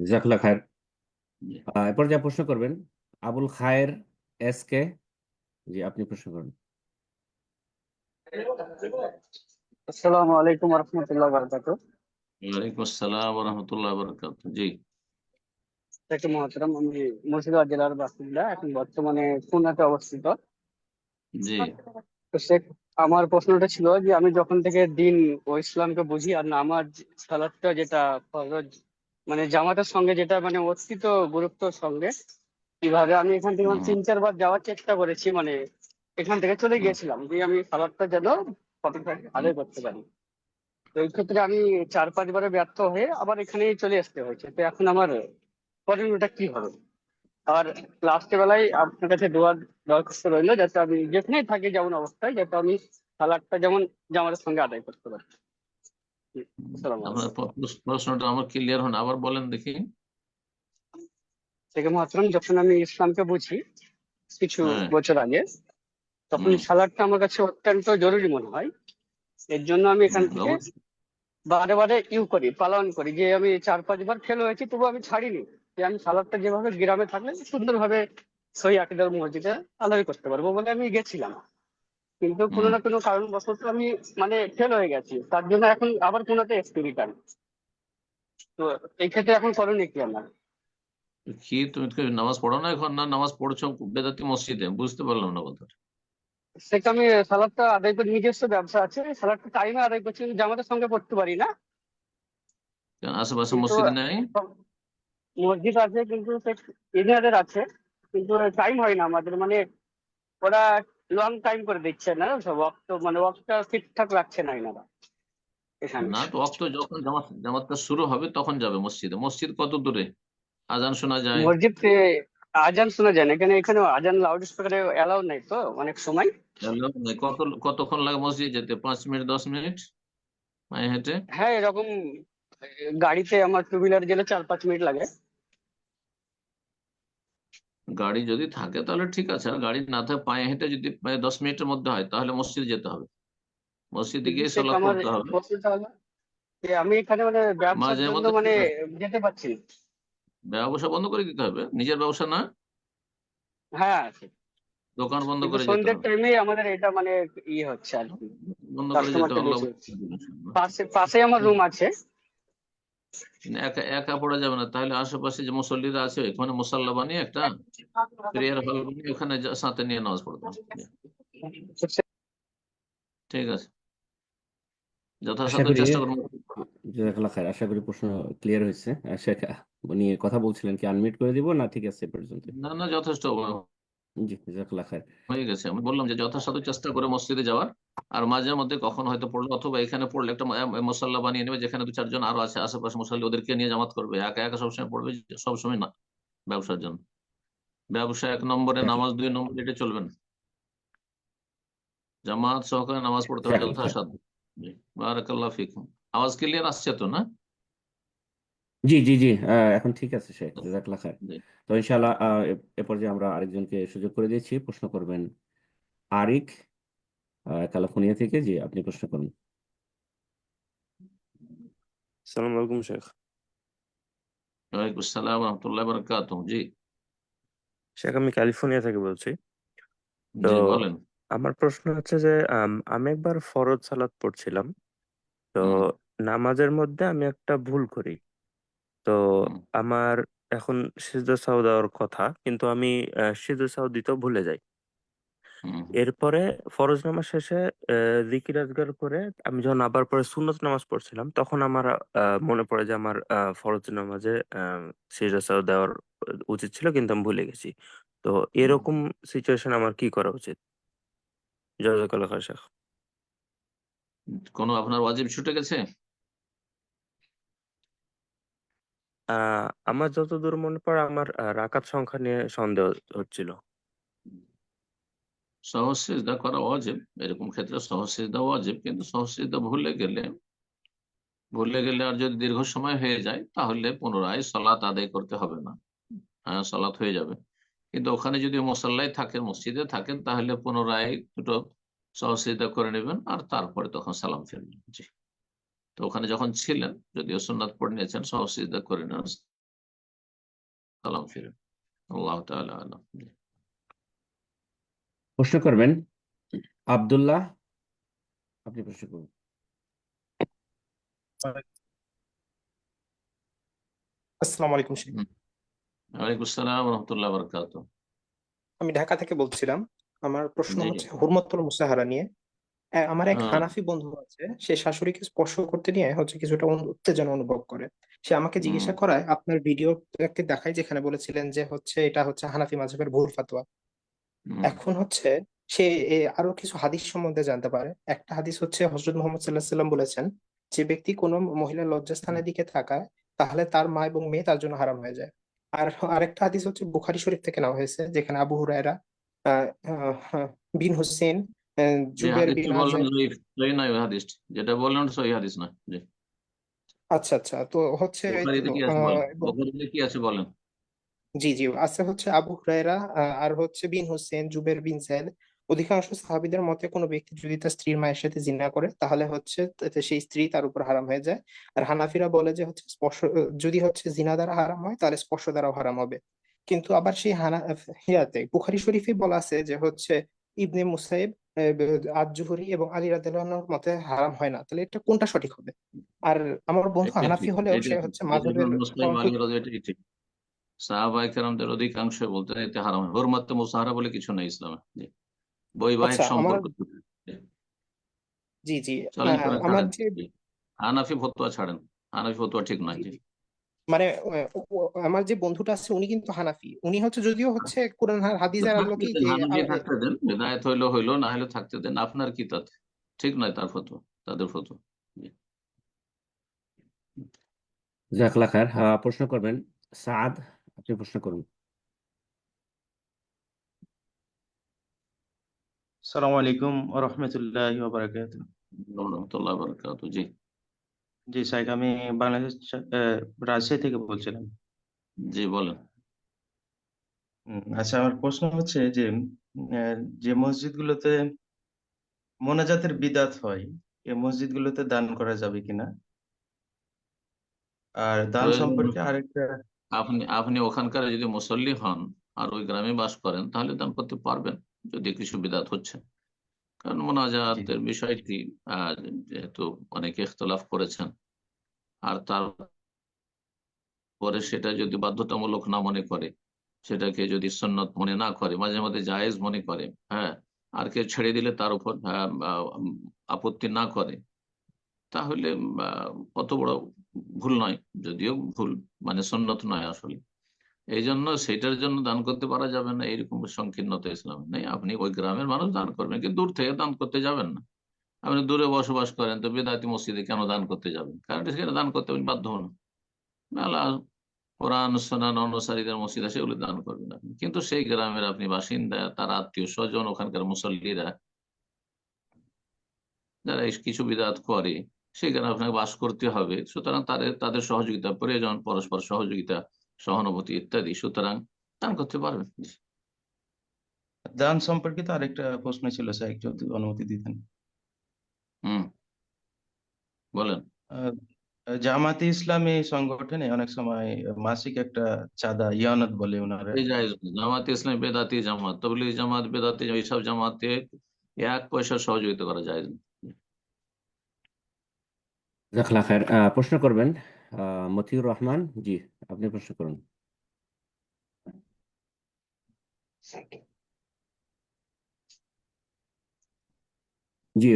জাজাকাল্লাহ খায়ের। এরপর যা প্রশ্ন করবেন আবুল খায়ের এস কে। জি, আপনি প্রশ্ন করুন। আসসালামু আলাইকুম রহমতুল্লাহ বারকাতুহ। ওয়ালাইকুম আসসালাম রহমতুল্লাহ বরকাত। জি শেখ মহতরম, আমি মুর্শিদাবাদ জেলার বাসিন্দা, এখন বর্তমানে খুলনাতে অবস্থিত। জি তো শেখ, আমার প্রশ্নটা ছিল যে আমি যখন থেকে দিন ও ইসলামকে বুঝি, আর নামাজ সালাতটা যেটা ফরজ, মানে জামাতের সঙ্গে যেটা মানে অতীত গুরুত্বর সঙ্গে, কিভাবে আমি এখান থেকে মানে হুম 3-4 বার যাওয়ার চেষ্টা করেছি, মানে এখান থেকে চলে হুম গিয়েছিলাম যে আমি সালাতটা যেন সঠিকভাবে হুম। আদায় করতে পারি। তো এই ক্ষেত্রে আমি 4-5 বারে ব্যর্থ হয়ে আবার এখানেই চলে আসতে হয়েছে। তো এখন আমার করণীয়টা কি হবে? আর লাস্টের বেলায় আপনার কাছে দোয়ার দরখাস্ত রইলো, যাতে আমি যেখানেই থাকি যেমন অবস্থায়, যাতে আমি সালাদটা যেমন জামাতের সঙ্গে আদায় করতে পারি। আসসালামু আপনার আলাইকুম। প্রশ্নটা আমার ক্লিয়ার হন, আবার বলেন দেখি। থেকে মহাতরম, যখন আমি ইসলামকে বুঝি কিছু হ্যাঁ বছর আগে, তখন হুম সালাদটা আমার কাছে অত্যন্ত জরুরি মনে হয়। এর জন্য আমি এখান থেকে অবশ্যই। বারে বারে পালন করি, যে আমি 4-5 বার ফেল হয়েছি তবু আমি ছাড়িনি, যে আমি সালাদটা যেভাবে গ্রামে থাকলে সুন্দরভাবে সহি আকিদার মসজিদে আদায় করতে পারবো বলে আমি গেছিলাম। কিন্তু কোনো হুম না কোনো কারণবশত আমি মানে ফেল হয়ে গেছি, তার জন্য এখন আবার কোনোতে এক্সপেরিমেন্ট। তো এই ক্ষেত্রে এখন করণীয় কি আমার? কি তুমি কি নামাজ পড়ো না এখন, না নামাজ পড়ছো বেদাতি মসজিদে? বুঝতে পারলাম না কথাটা। সেটা আমি সালাদটা আদায় করি, নিজস্ব ব্যবসা আছে, সালাদটা টাইমে আদায় করছি, কিন্তু জামাতের সঙ্গে পড়তে পারি না। কেন আশেপাশে কিন্তু মসজিদ নেই? মসজিদ আছে, কিন্তু ইঞ্জিনিয়ারদের আছে, কিন্তু টাইম হয় না আমাদের, মানে ওরা লং টাইম করে দিচ্ছে না, সব ওয়াক্ত মানে ওয়াক্তটা ঠিকঠাক রাখছে না এনারা এখানে। না তো, অক্ত যখন জামাতটা শুরু হবে তখন যাবে মসজিদে। মসজিদ কত দূরে? আজান শোনা যায়? মসজিদ আজান শোনা যায় না, এখানে এখানে আজান লাউড স্পিকারে অ্যালাউ নাই তো অনেক সময়। কতক্ষণ লাগে মসজিদ যেতে? 5 মিনিট 10 মিনিট পায়ে হেঁটে? হ্যাঁ, এরকম গাড়িতে আমার 2 হুইলার গেলে 4-5 মিনিট লাগে। গাড়ি যদি থাকে তাহলে ঠিক আছে, আর গাড়ি না থাকে পায়ে হেঁটে যদি 10 মিনিটের মধ্যে হয় তাহলে মসজিদ যেতে হবে। মসজিদে কিন্তু গিয়ে সে সালাত আমার পড়তে হবে। প্রশ্নটা হলো যে আমি এখানে মানে ব্যবসার মাঝে জন্য মধ্যে মানে ঠিক আছে, যেতে পারছি না। ব্যবসা বন্ধ করে দিতে হবে, নিজের ব্যবসা না, হ্যাঁ, দোকান বন্ধ কিন্তু করে যেতে সন্ধ্যের হবে। টাইমেই আমাদের এটা মানে ইয়ে হচ্ছে আর কি, বন্ধ করে যেতে কাস্টমারটা হবে, আল্লাহ বেশি হচ্ছে। বরকত দিবেন ইনশাআল্লাহ। পাশে পাশে আমার রুম আছে। কিন্তু একা একা পড়া যাবে না, তাহলে আশেপাশে যে মুসল্লিরা আছে ওখানে মুসাল্লা বানিয়ে একটা প্রেয়ার হল বানিয়ে ওখানে সাথে নিয়ে নামাজ পড়তে হবে। ঠিক আছে, আশা যথাসাধ্য করি চেষ্টা করবো। জাজাকাল্লাহ খায়ের, আশা করি প্রশ্ন ক্লিয়ার হয়েছে। শেখ উনি কথা বলছিলেন, কি আনমিউট করে দিব না ঠিক আছে এ পর্যন্ত? না না, যথেষ্ট জি, জাজাকাল্লাহ খায়ের। হয়ে গেছে। আমি বললাম যে যথাসাধ্য চেষ্টা করে মসজিদে যাওয়ার, আর মাঝে মধ্যে কখন হয়তো পড়লো, অথবা এখানে পড়লে একটা মুসাল্লা বানিয়ে নেবে, যেখানে 2-4 জন আরো আছে আশেপাশে মুসাল্লি, ওদেরকে নিয়ে জামাত করবে। একা একা সবসময় পড়বে সবসময় না, ব্যবসার জন্য। ব্যবসা 1 নম্বরে, নামাজ 2 নম্বরে, এটা চলবে না। জামাত সহকারে নামাজ পড়তে হবে জাজাকাল্লাহ খায়ের। যথাসাধ্য। জি, বারাকাল্লাহ ফিকুম। আওয়াজ ক্লিয়ার আসছে তো না? জি জি জি, এখন ঠিক আছে শেখ, জাজাকাল্লাহ খায়ের। জি তো ইনশাআল্লাহ এ পর্যায়ে আমরা আরেকজনকে সুযোগ করে দিয়েছি, প্রশ্ন করবেন আরিক, ক্যালিফোর্নিয়া থেকে। জি, আপনি প্রশ্ন করুন। সালাম আলাইকুম শেখ। ওয়ালাইকুম আসসালাম রহমতুল্লাহ বারাকাতুহু। জি শেখ, আমি ক্যালিফোর্নিয়া থেকে বলছি। তো জি বলেন। আমার প্রশ্ন হচ্ছে যে আমি একবার ফরজ সালাত পড়ছিলাম। তো হুম নামাজের মধ্যে আমি একটা ভুল করি। তো হুম, আমার এখন সিজদা সাহু দেওয়ার কথা, কিন্তু আমি সিজদা সাহু দিতেও ভুলে যাই। হুম, এরপরে ফরজ নামাজ শেষে জিকির আজগার করে আমি যখন আবার পরে সুন্নত নামাজ পড়ছিলাম, তখন আমার মনে পড়ে যে আমার ফরজ নামাজে সিজদা সাহু দেওয়ার উচিত ছিল, কিন্তু আমি ভুলে গেছি। তো হুম। এরকম সিচুয়েশন আমার কি করা উচিত? জাযাকাল্লাহ খাইর শেখ। কোনো আপনার ওয়াজিব ছুটে গেছে? আমার যতদূর মনে পড়ে, আমার রাকাত সংখ্যা নিয়ে সন্দেহ হচ্ছিল। সহজ সিজদা করা ওয়াজিব, এরকম ক্ষেত্রে সহজ সিজদা ওয়াজিব, কিন্তু সহজ সিজদা ভুলে গেলে আর যদি দীর্ঘ সময় হয়ে যায় তাহলে পুনরায় সলাত আদায় করতে হবে না। হ্যাঁ, সলাত হয়ে যাবে। কিন্তু ওখানে যদি মুসাল্লায় থাকেন, মসজিদে থাকেন, তাহলে পুনরায় দুটো সহজ সিজদা করে নেবেন আর তারপরে তখন সালাম ফিরবেন। জি। তো ওখানে যখন ছিলেন, যদিও সুন্নাত পড়ে নিয়েছেন, সহজ সিজদা করে নেন, সালাম ফিরেন। আল্লাহ তাআলা আলাম। জি। প্রশ্ন করবেন আব্দুল্লাহ, আপনি প্রশ্ন করুন। আসসালামু আলাইকুম শেখ। হুম। ওয়ালাইকুম আসসালাম রহমতুল্লাহ বরকাত। আমি ঢাকা থেকে বলছিলাম। আমার প্রশ্ন জি। হচ্ছে হুরমাতুল মুসাহারা নিয়ে। আমার এক হ্যাঁ। হানাফি বন্ধু আছে, সে শাশুড়িকে স্পর্শ করতে নিয়ে হচ্ছে কিছুটা উত্তেজনা অনুভব করে। সে আমাকে হুম, জিজ্ঞাসা করায়, আপনার ভিডিও একটি দেখায় যেখানে বলেছিলেন যে হচ্ছে এটা হচ্ছে হানাফি মাযহাবের ভুল ফাতোয়া। হুম, এখন হচ্ছে সে আরো কিছু হাদিস সম্বন্ধে জানতে পারে। একটা হাদিস হচ্ছে হযরত মুহাম্মদ সাল্লাল্লাহু আলাইহি সাল্লাম বলেছেন, যে ব্যক্তি কোনো মহিলার লজ্জাস্থানের দিকে তাকায় তাহলে তার মা এবং মেয়ে তার জন্য হারাম হয়ে যায়। আর আরেকটা হাদিস হচ্ছে বুখারী শরীফ থেকে নেওয়া হয়েছে, যেখানে আবু হুরায়রা আহ, আহ, বিন হুসেন, যে জুবের বিন হাদিসটা বললেন আজের। সহি নয়, ওই হাদিস যেটা বললেন সহি হাদিস না। জি। আচ্ছা আচ্ছা, তো হচ্ছে এই তো বুখারীতে কি আছে বলেন, বুখারীতে কি আছে বলেন। জি জি, আছে হচ্ছে আবু হুরায়রা আর হচ্ছে বিন হুসেন, জুবের বিন জায়েদ। অধিকাংশ সাহাবীদের মতে কোনো ব্যক্তি যদি তার স্ত্রীর মায়ের সাথে জিনা করে তাহলে হচ্ছে সেই স্ত্রী তার উপর হারাম হয়ে যায়। আর হানাফিরা বলে যে হচ্ছে স্পর্শ, যদি হচ্ছে জিনা দ্বারা হারাম হয় তাহলে স্পর্শ দ্বারাও হারাম হবে। কিন্তু আবার সেই হিয়াতে বুখারী শরীফে বলা আছে যে হচ্ছে ইবনে মুসাইব, আজ-জুহরি এবং আলী রাদিয়াল্লাহু আনহুর মতে হারাম হয় না। তাহলে এটা কোনটা সঠিক হবে? আর আমার বন্ধু এটাই হানাফি ঠিক, হলেও এটাই সে ঠিক, হচ্ছে যেটা মাযহাবের ইমাম মুসলিম আলী রাদিয়াল্লাহু, এটাই ঠিক। সাহাবায়ে কেরামদের অধিকাংশ বলতেন এতে হারাম, হুরমাতে মুসাহারা বলে কিছু নেই ইসলামে। জি। বৈবাহিক আচ্ছা আমার, সম্পর্ক। জি। জি জি, চলেন, চলেন, আমার ছাড়েন। যে, জি। হানাফি ফতোয়া ছাড়েন, হানাফি ফতোয়া ঠিক নয়। জি জি। জি, মানে আমার যে বন্ধুটা আছে উনি কিন্তু হানাফি। উনি হচ্ছে যদিও হচ্ছে কোরআন তো হাদিসের থাকতে আলোকেই দেন, হানাফি থাকতে দেন, বেদায়েত হইলো হইলো, না হলে থাকতে দেন, আপনার কি তাতে? ঠিক নয় তার ফতোয়া, তাদের ফতোয়া। জি। জাজাকাল্লাহ খায়ের। প্রশ্ন করবেন সাদ, আপনি প্রশ্ন করুন। সালামু আলাইকুম ওয়া রাহমাতুল্লাহি ওয়া বারাকাতুহু। রহমতুল্লাহ বরকাত। জি। জি স্যার, আমি বাংলাদেশ রাজশাহী থেকে বলছিলাম। জি বলেন। আচ্ছা, আমার প্রশ্ন হচ্ছে যে যে মসজিদগুলোতে মোনাজাতের বিদআত হয়, এই মসজিদগুলোতে দান করা যাবে কিনা? আর দান প্রয়োজন, সম্পর্কে আরেকটা। আপনি আপনি ওখানকার যদি মুসল্লি হন আর ওই গ্রামে বাস করেন তাহলে দান করতে পারবেন, যদি কিছু বিদাত হচ্ছে। কারণ জি মোনাজাতের বিষয়টি যেহেতু অনেকে ইখতলাফ করেছেন, আর তারপরে সেটা যদি বাধ্যতামূলক না মনে করে, সেটাকে যদি সুন্নত মনে না করে, মাঝে মাঝে জায়েজ মনে করে, হ্যাঁ, আর কেউ ছেড়ে দিলে তার উপর আপত্তি না করে, তাহলে অত বড় ভুল নয়। যদিও ভুল, মানে সুন্নত নয় আসলে। এই জন্য সেটার জন্য দান করতে পারা যাবে না, এরকম সংকীর্ণতা ইসলামে নেই। আপনি ওই গ্রামের মানুষ দান করবেন, কিন্তু দূর থেকে দান করতে যাবেন না। আপনি দূরে বসবাস করেন, তো বেদাতি মসজিদে কেন দান করতে যাবেন? কারণ সেখানে দান করতে আপনি বাধ্য হন। মেলা কোরআন সুন্নাহ অনুসারীদের মসজিদ আছে, সেগুলো দান করবেন আপনি। কিন্তু সেই গ্রামের আপনি বাসিন্দা, তার আত্মীয় স্বজন, ওখানকার মুসল্লিরা যারা কিছু বিদআত করে, সেখানে আপনাকে বাস করতে হবে। সুতরাং তাদের তাদের সহযোগিতা প্রয়োজন, পরস্পর সহযোগিতা, সহানুভূতি ইত্যাদি। সুতরাং দান করতে পারবেন। দান সম্পর্কিত আরেকটা প্রশ্ন ছিল স্যার, একটু যদি অনুমতি দিতেন। হুম, বলেন। আহ, জামাতে ইসলামী সংগঠনে অনেক সময় মাসিক একটা চাঁদা ইয়ানত বলে ওনারা। এই জায়েজ না। জামাতে ইসলামী বেদাতি জামাত, তবলিগি জামাত, বেদাতি এইসব জামাতে 1 পয়সা সহযোগিতা করা যায় না। জাজাকাল্লাহ খায়ের। প্রশ্ন করবেন মতিউর রহমান। জি, আপনি প্রশ্ন করুন। জি,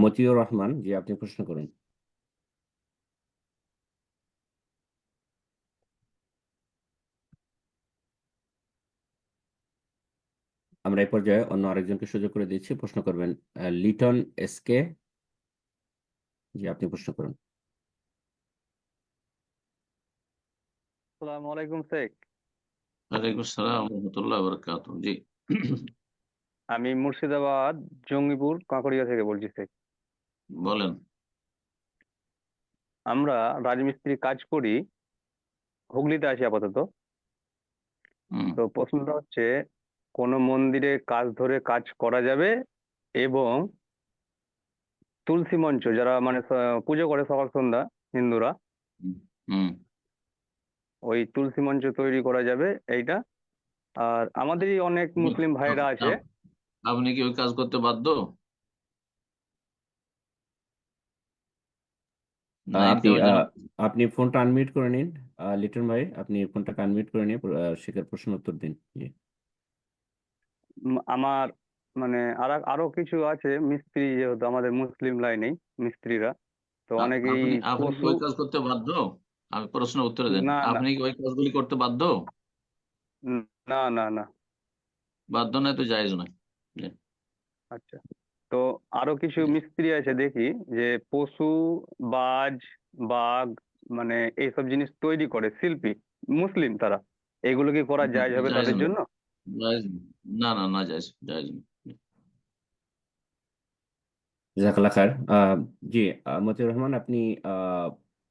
মতিউর রহমান, জি আপনি প্রশ্ন করুন। আমরা এই পর্যায়ে অন্য আরেকজনকে সুযোগ করে দিচ্ছি, প্রশ্ন করবেন লিটন এসকে। জি, আপনি প্রশ্ন করুন। আসসালামু আলাইকুম শেখ। ওয়ালাইকুম আসসালাম রহমতুল্লাহ বরকাত। জি আমি মুর্শিদাবাদ জঙ্গিপুর কাঁকড়িয়া থেকে বলছি শেখ। বলেন। আমরা রাজমিস্ত্রি কাজ করি, হুগলিতে আছি আপাতত। হুম তো প্রশ্নটা হচ্ছে, কোন মন্দিরে কাজ ধরে কাজ করা যাবে এবং তুলসী মঞ্চ যারা মানে পুজো করে সকাল সন্ধ্যা হিন্দুরা, হুম ওই তুলসী মঞ্চ তৈরি করা যাবে এইটা। আর আমাদেরই অনেক মুসলিম ভাইরা আছে। আপনি কি ওই কাজ করতে বাধ্য? আপনি ইনকামের জন্য আপনি ফোনটা আনমিউট করে নিন। লিটন ভাই, আপনি ফোনটাকে আনমিউট করে নিয়ে শেখের প্রশ্ন উত্তর দিন। জি। আমার মানে আরো কিছু আছে মিস্ত্রি, যেহেতু আমাদের মুসলিম লাইনেই মিস্ত্রিরা, তো অনেকেই আপনি আপনি কি পশু। ওই কাজ করতে বাধ্য? আমি প্রশ্ন উত্তরে দেন। না না আপনি কি ওই কাজগুলি করতে বাধ্য? না না না। বাধ্য নয় তো জায়েজ নয়। জি। আচ্ছা, তো আরো কিছু মিস্ত্রি আছে দেখি যে পশু, বাজ, বাঘ মানে এইসব জিনিস তৈরি করে শিল্পী, মুসলিম তারা, এগুলো কি করা জায়েজ হবে জায়েজ তাদের নয়, জন্য? জায়েজ নয়। না না না, জায়েজ জায়েজ নয়। জাজাকাল্লাহ খায়ের। জি, মতিউর রহমান, আপনি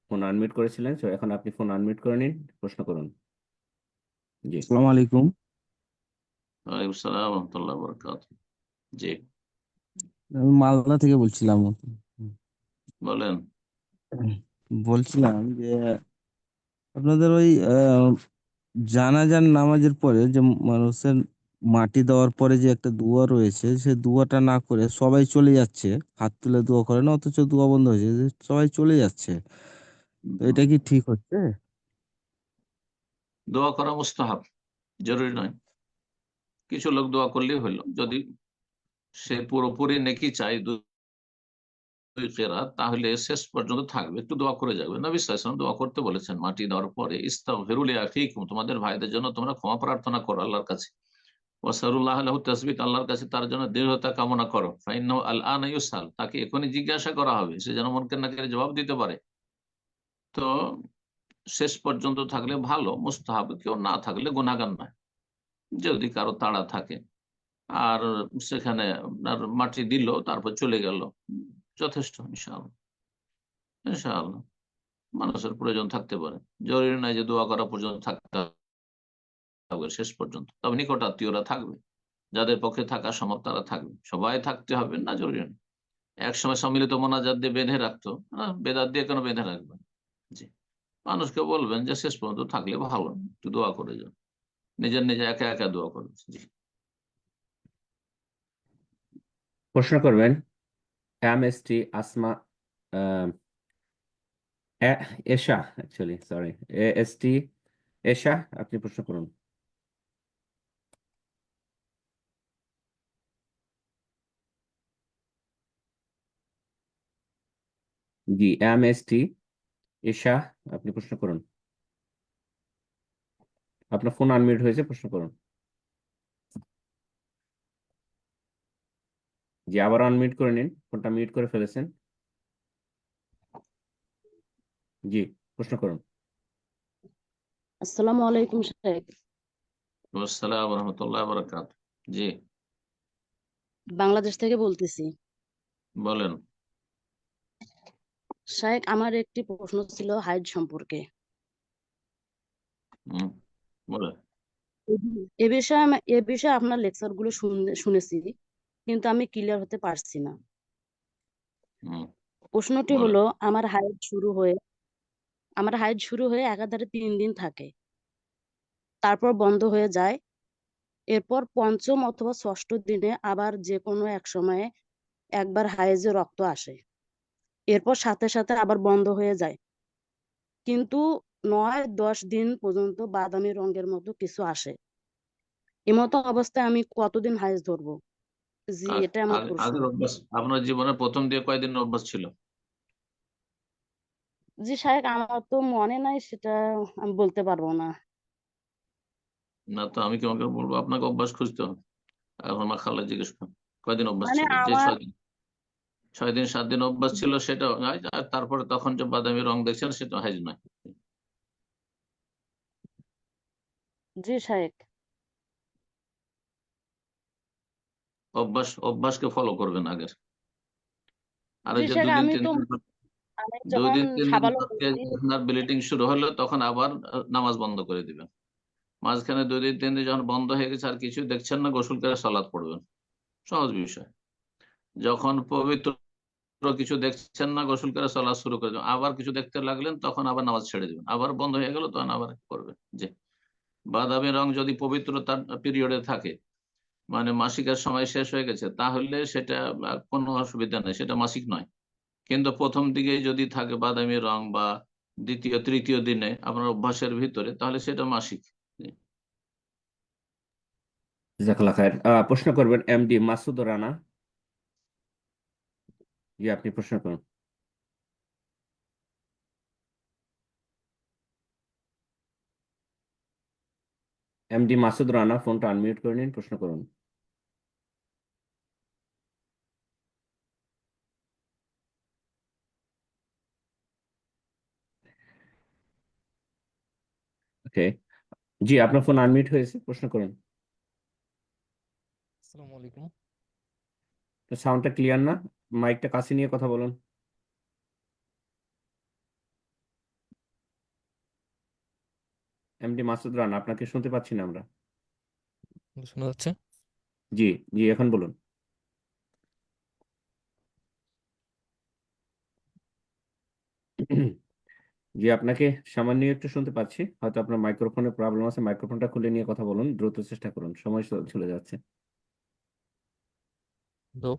ফোন আনমিউট করেছিলেন, তো এখন আপনি ফোন আনমিউট করে নিন, প্রশ্ন করুন। জি। আসসালামু আলাইকুম। ওয়ালাইকুম আসসালাম রহমতুল্লাহ বরকাত। জি আমি মালদা থেকে বলছিলাম। বলেন। বলছিলাম যে আপনাদের ওই জানাজার নামাজের পরে যে মানুষের মাটি দেওয়ার পরে যে একটা দোয়া রয়েছে, সে দোয়াটা না করে সবাই চলে যাচ্ছে, হাত তুলে দোয়া করে না, অথচ দোয়া বন্ধ হয়েছে, যে সবাই চলে যাচ্ছে, তো এটা কি ঠিক হচ্ছে? দোয়া করা মুস্তাহাব, জরুরি নয়। কিছু লোক দোয়া করলেই হইলো। যদি সে পুরোপুরি নেকি চাই দুই কেরাত, তাহলে শেষ পর্যন্ত থাকবে, একটু দোয়া করে যাবে। নবী সাল্লাল্লাহু আলাইহি ওয়াসাল্লাম দোয়া করতে বলেছেন মাটি দেওয়ার পরে, ইস্তাগফিরু লিআখিকুম, তোমাদের ভাইদের জন্য তোমরা ক্ষমা প্রার্থনা করো আল্লাহর কাছে। ওয়াসালুল্লাহ লাহু তাসবিত, আল্লাহর কাছে তার জন্য দৃঢ়তা কামনা করো। ফাইন্নাহু আল-আনা ইউসাল, তাকে এখনই জিজ্ঞাসা করা হবে, সে যেন মুনকার নাকিরের জবাব দিতে পারে। তো শেষ পর্যন্ত থাকলে ভালো, মুস্তাহাব। কেউ না থাকলে গুনাহগার নয়। যদি কারো তাড়া থাকে আর সেখানে আপনার মাটি দিল তারপর চলে গেল, যথেষ্ট। ইনশাআল্লাহ ইনশাআল্লাহ মানুষের প্রয়োজন থাকতে পারে, জরুরি নয় যে দোয়া করা পর্যন্ত থাকতে হবে শেষ পর্যন্ত। তবে নিকট আত্মীয়রা থাকবে, যাদের পক্ষে থাকা সম্ভব তারা থাকবে। সবাই থাকতে হবে না, জরুরি নয়। একসময় সম্মিলিত মোনাজাত দিয়ে বেঁধে রাখতো, বেদাত দিয়ে কেন বেঁধে রাখবেন? জি, মানুষকে বলবেন যে শেষ পর্যন্ত থাকলে ভালো, একটু দোয়া করে যান, নিজের নিজে একা একা দোয়া করবেন। জি প্রশ্ন করবেন এমএসটি আসমা, আহ, এশা, অ্যাকচুয়ালি সরি, এএসটি এশা, আপনি প্রশ্ন করুন। জি, এমএসটি এশা, আপনি প্রশ্ন করুন। আপনার ফোন আনমিউট হয়েছে, প্রশ্ন করুন। জি, আবার আনমিউট করে নিন, ফোনটা মিউট করে ফেলেছেন। জি, প্রশ্ন করুন। আসসালামু আলাইকুম শেখ। আসসালাম রহমতুল্লাহ বরকাত। জি বাংলাদেশ থেকে বলতেছি। বলেন। শেখ, আমার একটি প্রশ্ন ছিল হাইজ সম্পর্কে। বলেন। এ বিষয়ে আপনার লেকচার গুলো শুনেছি, কিন্তু আমি ক্লিয়ার হতে পারছি না। প্রশ্নটি বলেন। হলো, আমার হাইজ শুরু হয়ে একাধারে 3 দিন থাকে, তারপর বন্ধ হয়ে যায়। এরপর পঞ্চম অথবা ষষ্ঠ দিনে আবার যে কোনো এক সময়ে একবার হাইজে রক্ত আসে। এরপর সাথে সাথে আবার বন্ধ হয়ে যায়, কিন্তু 9-10 দিন পর্যন্ত বাদামি রঙের মতো কিছু আসে। এমতো অবস্থায় আমি কতদিন হাইজ ধরবো? জি, আর এটা আমার প্রশ্ন। আগের অভ্যাস আপনার জীবনের প্রথম দিয়ে কয়দিন অভ্যাস ছিল? জি সাহেব, আমার তো মনে নাই, সেটা আমি বলতে পারবো না। না তো আমি তোমাকে বলবো আপনাকে অভ্যাস খুঁজতে হবে। এখন আমার খালা জিজ্ঞেস করুন কয়দিন অভ্যাস মানে ছিল, যে আমার 6 দিন 7 দিন অভ্যাস ছিল সেটা হাইজ, আর তারপরে তখন যে বাদামি রং দেখছেন সেটা হাইজ নয়। জি সাহেব, অভ্যাসকে ফলো করবেন আগের। আর জি এই যে সাহেব, দুদিন আমি তিন তো দিন আমি দুই যখন দিন 3 দিন সাবালক পর থেকে হয়েছি, আপনার ব্লিডিং শুরু হলো তখন আবার নামাজ বন্ধ করে দিবেন। মাঝখানে 2 দিন 3 দিন যখন বন্ধ হয়ে গেছে আর কিছু দেখছেন না, গোসল করে সালাত পড়বেন, সহজ বিষয়। যখন পবিত্র কিছু দেখছেন না, গোসল করে সালাত শুরু করে দেবেন। আবার কিছু দেখতে লাগলেন তখন আবার নামাজ ছেড়ে দিবেন, আবার বন্ধ হয়ে গেল তখন আবার করবেন। যে বাদামি রং যদি পবিত্রতার পিরিয়ডে থাকে, মানে মাসিকের সময় শেষ হয়ে গেছে, তাহলে সেটা কোনো অসুবিধা নেই, সেটা মাসিক নয়। কিন্তু প্রথম দিকে যদি থাকে বাদামি রং বা দ্বিতীয় তৃতীয় দিনে আপনার অভ্যাসের ভিতরে, তাহলে সেটা মাসিক। জাজাকাল্লাহ খায়ের। প্রশ্ন করবেন এমডি মাসুদ রানা। জি, আপনি প্রশ্ন করুন। এমডি মাসুদ রানা, ফোনটা আনমিউট করে নিন, প্রশ্ন করুন। ওকে, জি আপনার ফোন আনমিউট হয়েছে, প্রশ্ন করুন। আসসালামু আলাইকুম। সাউন্ডটা ক্লিয়ার না, মাইকটা কাছে নিয়ে কথা বলুন। এমডি মাসুদ রানা, আপনাকে শুনতে পাচ্ছি না আমরা। শোনা যাচ্ছে? জি, জি এখন বলুন। জি, আপনাকে সামান্য একটু শুনতে পাচ্ছি, হয়তো আপনার মাইক্রোফোনের প্রবলেম আছে, মাইক্রোফোনটা খুলে নিয়ে কথা বলুন, দ্রুত চেষ্টা করুন, সময় চলে যাচ্ছে। তো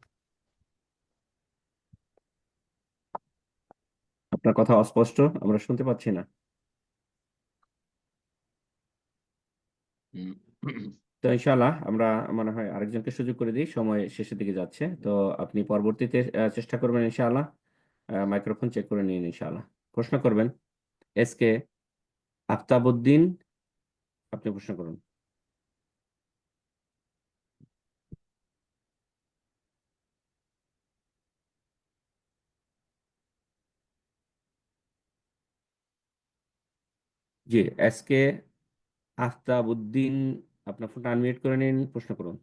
আপনার কথা অস্পষ্ট, আমরা শুনতে পাচ্ছি না। তো ইনশাআল্লাহ আমরা মনে হয় আরেকজনকে সুযোগ করে দিই, সময় শেষের দিকে যাচ্ছে। তো আপনি পরবর্তীতে চেষ্টা করবেন ইনশাআল্লাহ, মাইক্রোফোন চেক করে নিন ইনশাআল্লাহ। প্রশ্ন করবেন এসকে আফতাবউদ্দিন, আপনি প্রশ্ন করুন। জি, এসকে আফতাবউদ্দিন, আপনার ফোনটা আনমিউট করে নিন, প্রশ্ন করুন।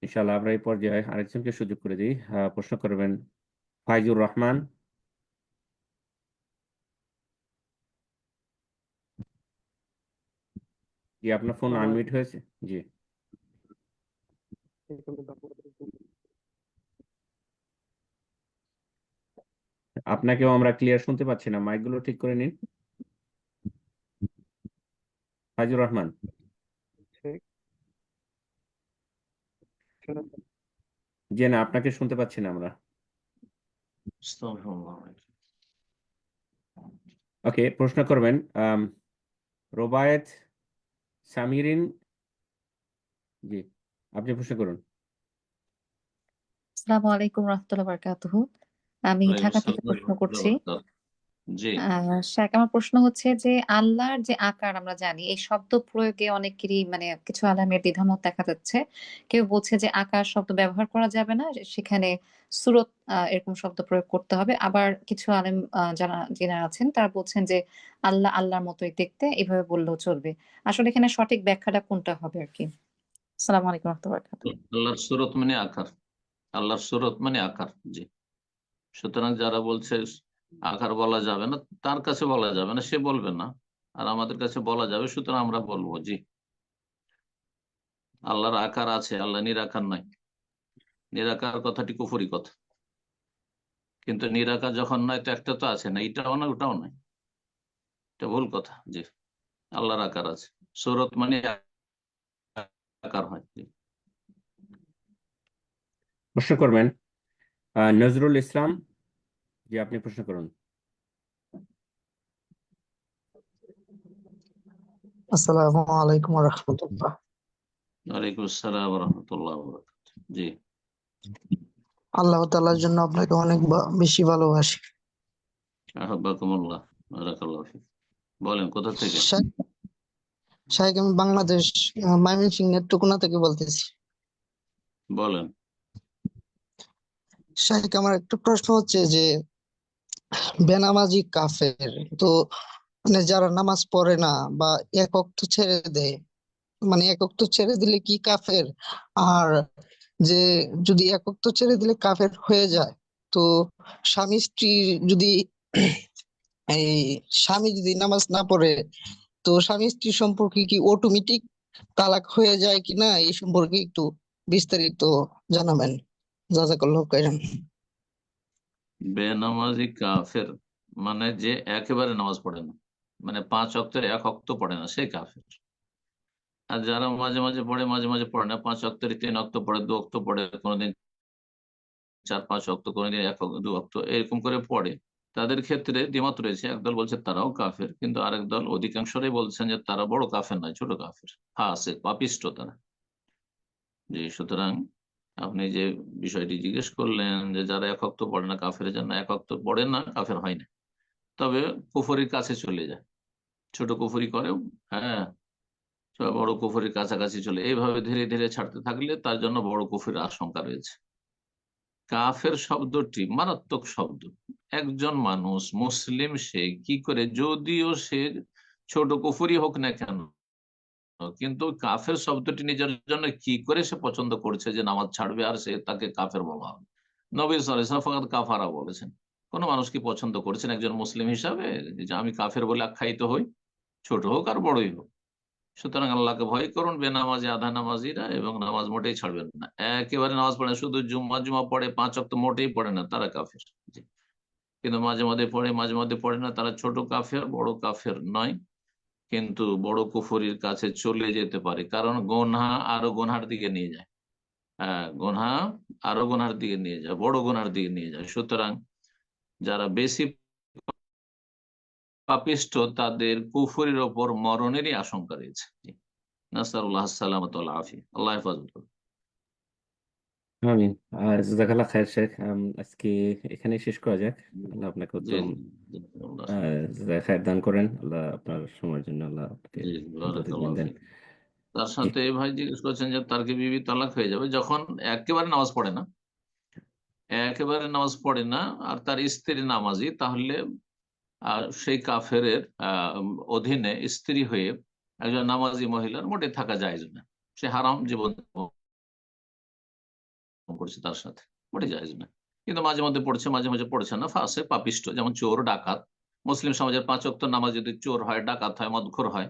ইনশাআল্লাহ আমরা এই পর্যায়ে আরেকজনকে সুযোগ করে দিই, প্রশ্ন করবেন ফাইজুর রহমান। জি, আপনার ফোন আসসালামু আনমিউট আলাইকুম। হয়েছে। জি, আপনাকেও আমরা ক্লিয়ার শুনতে পাচ্ছি না, মাইকগুলো ঠিক করে নিন। ফাইজুর রহমান, জি না, আপনাকে শুনতে পাচ্ছি না আমরা। ওকে, প্রশ্ন করবেন রোবায়েত সামিরিন। জি, আপনি প্রশ্ন করুন। আসসালামু আলাইকুম রহমতুল্লাহ বারকাতুহু। আমি ওয়ালাইকুম ঢাকা থেকে আসসালাম প্রশ্ন ওয়া করছি। রাহমাতুল্লাহ। জি, শাক, আমার প্রশ্ন হচ্ছে যে আল্লাহর যে আকার আমরা জানি, এই শব্দ প্রয়োগে অনেকেরই মানে কিছু আলেমের দ্বিধামত দেখা যাচ্ছে। কেউ বলছে যে আকার শব্দ ব্যবহার করা যাবে না, সেখানে সুরত এরকম শব্দ প্রয়োগ করতে হবে। আবার কিছু আলেম যারা আছেন তারা বলছেন যে আল্লাহ আল্লাহর মতোই দেখতে, এভাবে বললেও চলবে। আসলে এখানে সঠিক ব্যাখ্যাটা কোনটা হবে আর কি? আসসালামু আলাইকুম রহমতুল্লাহ বারকাতুহু। আল্লাহর সুরত মানে আকার, আল্লাহর সুরত মানে আকার। জি, সুতরাং যারা বলছে আকার বলা যাবে না, তার কাছে বলা যাবে না, সে বলবে না, আর আমাদের কাছে বলা যাবে, সুতরাং আমরা বলবো। জি, আল্লাহর আকার আছে, আল্লাহ নিরাকার নাই। নিরাকার কথাটি কুফরি কথা, কিন্তু নিরাকার যখন নয় তো একটা তো আছে না, এটাও না ওটাও নয়, এটা ভুল কথা। জি, আল্লাহর আকার আছে, সুরত মানে আকার হয়। প্রশ্ন করবেন নজরুল ইসলাম, জি আপনি প্রশ্ন করুন। আসসালামু আলাইকুম ওয়া রাহমাতুল্লাহ। ওয়ালাইকুম আসসালাম ওয়া রাহমাতুল্লাহি ওয়া বারাকাতুহু। জি, আল্লাহ তাআলার জন্য আপনাকে অনেক বেশি ভালোবাসি। আহাব্বাকুমুল্লাহ, বারাকাল্লাহু ফিক। বলেন কোথা থেকে? শাহেখ, আমি বাংলাদেশ ময়মনসিংহ নেত্রকোনা থেকে বলতেছি। বলেন। শাহেখ, আমার একটা প্রশ্ন হচ্ছে যে বেনামাজি কাফের, তো মানে যারা নামাজ পড়ে না বা এক ওয়াক্ত ছেড়ে দেয়, মানে এক ওয়াক্ত ছেড়ে দিলে কি কাফের? আর যে যদি এক ওয়াক্ত ছেড়ে দিলে কাফের হয়ে যায়, তো স্বামী স্ত্রী যদি এই স্বামী যদি নামাজ না পড়ে, তো স্বামী স্ত্রী সম্পর্কে কি অটোমেটিক তালাক হয়ে যায় কিনা, এই সম্পর্কে একটু বিস্তারিত জানাবেন। জাযাকাল্লাহু খাইরান। বেনামাজি কাফের মানে যে একেবারে নামাজ পড়ে না, মানে 5 ওয়াক্তের 1 ওয়াক্ত পড়ে না, সে কাফের। আর যারা মাঝে মাঝে পড়ে, মাঝে মাঝে পড়ে না, 5 ওয়াক্তের 3 ওয়াক্ত পড়ে, 2 ওয়াক্ত পড়ে, কোনোদিন 4-5 ওয়াক্ত, কোনোদিন 1 ওয়াক্ত 2 ওয়াক্ত এরকম করে পড়ে, তাদের ক্ষেত্রে দ্বিমত রয়েছে। একদল বলছে তারাও কাফের, কিন্তু আরেক দল অধিকাংশরাই বলছেন যে তারা বড় কাফের নয়, ছোট কাফের, ফাসিক, পাপিষ্ঠ তারা। জি, সুতরাং আপনি যে বিষয়টি জিজ্ঞেস করলেন যে যারা 1 ওয়াক্ত পড়ে না কাফের জন্য, 1 ওয়াক্ত পড়ে না কাফের হয় না, তবে কুফরির কাছে চলে যায়, ছোট কুফরি করেও, হ্যাঁ, বড় কুফরির কাছাকাছি চলে, এইভাবে ধীরে ধীরে ছাড়তে থাকলে তার জন্য বড় কুফরির আশঙ্কা রয়েছে। কাফের শব্দটি মারাত্মক শব্দ। একজন মানুষ মুসলিম, সে কি করে, যদিও সে ছোট কুফরি হোক না কেন, কিন্তু কাফের শব্দটি নিজের জন্য কি করে সে পছন্দ করছে যে নামাজ ছাড়বে আর সে তাকে কাফের বলা হবে। নবী সাল্লাল্লাহু আলাইহি ওয়াসাল্লাম ফাকাত কাফারা বলেছেন। কোন মানুষ কি পছন্দ করছেন একজন মুসলিম হিসাবে যে আমি কাফের বলে আখ্যায়িত হই, ছোট হোক আর বড়ই হোক? সুতরাং আল্লাহকে ভয় করুন বেনামাজি আধা নামাজিরা, এবং নামাজ মোটেই ছাড়বেন না। একেবারে নামাজ পড়ে না, শুধু জুম্মা পড়ে, 5 ওয়াক্ত মোটেই পড়ে না, তারা কাফের। জি। কিন্তু মাঝে মধ্যে পড়ে, মাঝে মধ্যে পড়ে না, তারা ছোট কাফের, বড় কাফের নয়, কিন্তু বড় কুফরির কাছে চলে যেতে পারে, কারণ গোনহা আরো গোনহার দিকে নিয়ে যায়। হ্যাঁ, গোনহা আরো গোনহার দিকে নিয়ে যায়, বড় গোনহার দিকে নিয়ে যায়। সুতরাং যারা বেশি পাপিষ্ঠ, তাদের কুফরির ওপর মরণেরই আশঙ্কা রয়েছে। নাসআলুল্লাহ সালামাত ওয়াল আফিয়া, আল্লাহ হেফাজত করুন। আমিন। জাযাকাল্লাহ খায়ের শেখ, আজকে এখানে শেষ করা যাক। আল্লাহ আপনাকে জি, উত্তম জি, খায়ের দান করেন। আল্লাহ আপনার সময়ের জন্য আল্লাহ আপনাকে জি, তৌফিক বারাকাল্লাহু দেন। ফিক। তার জি, সাথে এই ভাই জিজ্ঞেস করছেন যে তার কি বিবি তালাক হয়ে যাবে যখন একেবারে নামাজ পড়ে না, একেবারে নামাজ পড়ে না আর তার স্ত্রী নামাজি, তাহলে সেই কাফের অধীনে স্ত্রী হয়ে একজন নামাজি মহিলার মোটে থাকা যায় না, সে হারাম জীবন করছে তার সাথে, মোটে যায় না। কিন্তু মাঝে মধ্যে পড়ছে, মাঝে মাঝে পড়ছে না, ফাসে পাপিষ্ট, যেমন চোর ডাকাত। মুসলিম সমাজের 5 ওয়াক্ত নামাজ যদি চোর হয়, ডাকাত হয়, মদখোর হয়,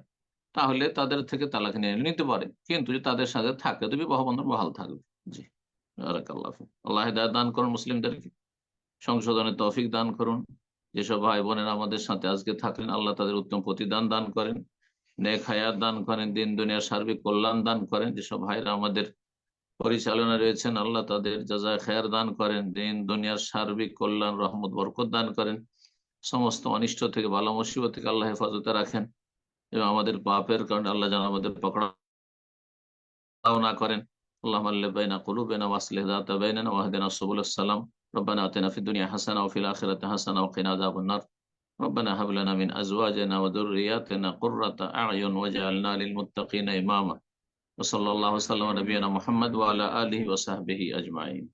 তাহলে তাদের থেকে তালাক নিয়ে নিতে পারে, কিন্তু যদি তাদের সাথে থাকে তো বিবাহ বন্ধন বহাল থাকবে। জি, বারাকাল্লাহু ফিক। আল্লাহ হিদায়াত দান করুন, মুসলিমদেরকে সংশোধনের তৌফিক দান করুন। যেসব ভাই বোনেরা আমাদের সাথে আজকে থাকলেন, আল্লাহ তাদের উত্তম প্রতিদান দান করেন, নেক হায়াত দান করেন, দিন দুনিয়ার সার্বিক কল্যাণ দান করেন। যেসব ভাইরা আমাদের পরিচালনা রয়েছেন, আল্লাহ তাদের জাযায়ে খায়ের দান করেন, দিন দুনিয়ার সার্বিক কল্যাণ, রহমত, বরকত দান করেন। সমস্ত অনিষ্ট থেকে, বালা মুসিবত থেকে আল্লাহ হেফাজতে রাখেন, এবং আমাদের পাপের কারণে আল্লাহ যেন আমাদের পকড়াও না করেন। আল্লাহুম্মা আল্লিফ বাইনা কুলুবিনা ওয়া আসলিহ যাতা বাইনানা ওয়াহদিনা সুবুলাস সালাম। রব্বানা আতিনা ফিদ দুনিয়া হাসানাহ ওয়া ফিল আখিরাতি হাসানাহ ওয়া কিনা আযাবান নার। রব্বানা হাব লানা মিন আজওয়াজিনা ওয়া যুররিয়াতিনা কুররাতা আ'য়ুন ওয়াজআলনা লিল মুত্তাকিনা ইমামা। ওয়া সাল্লাল্লাহু ওয়া সাল্লামা আলা নাবিয়িনা মুহাম্মদ ওয়া আলা আলিহি ওয়া সাহবিহি আজমাইন।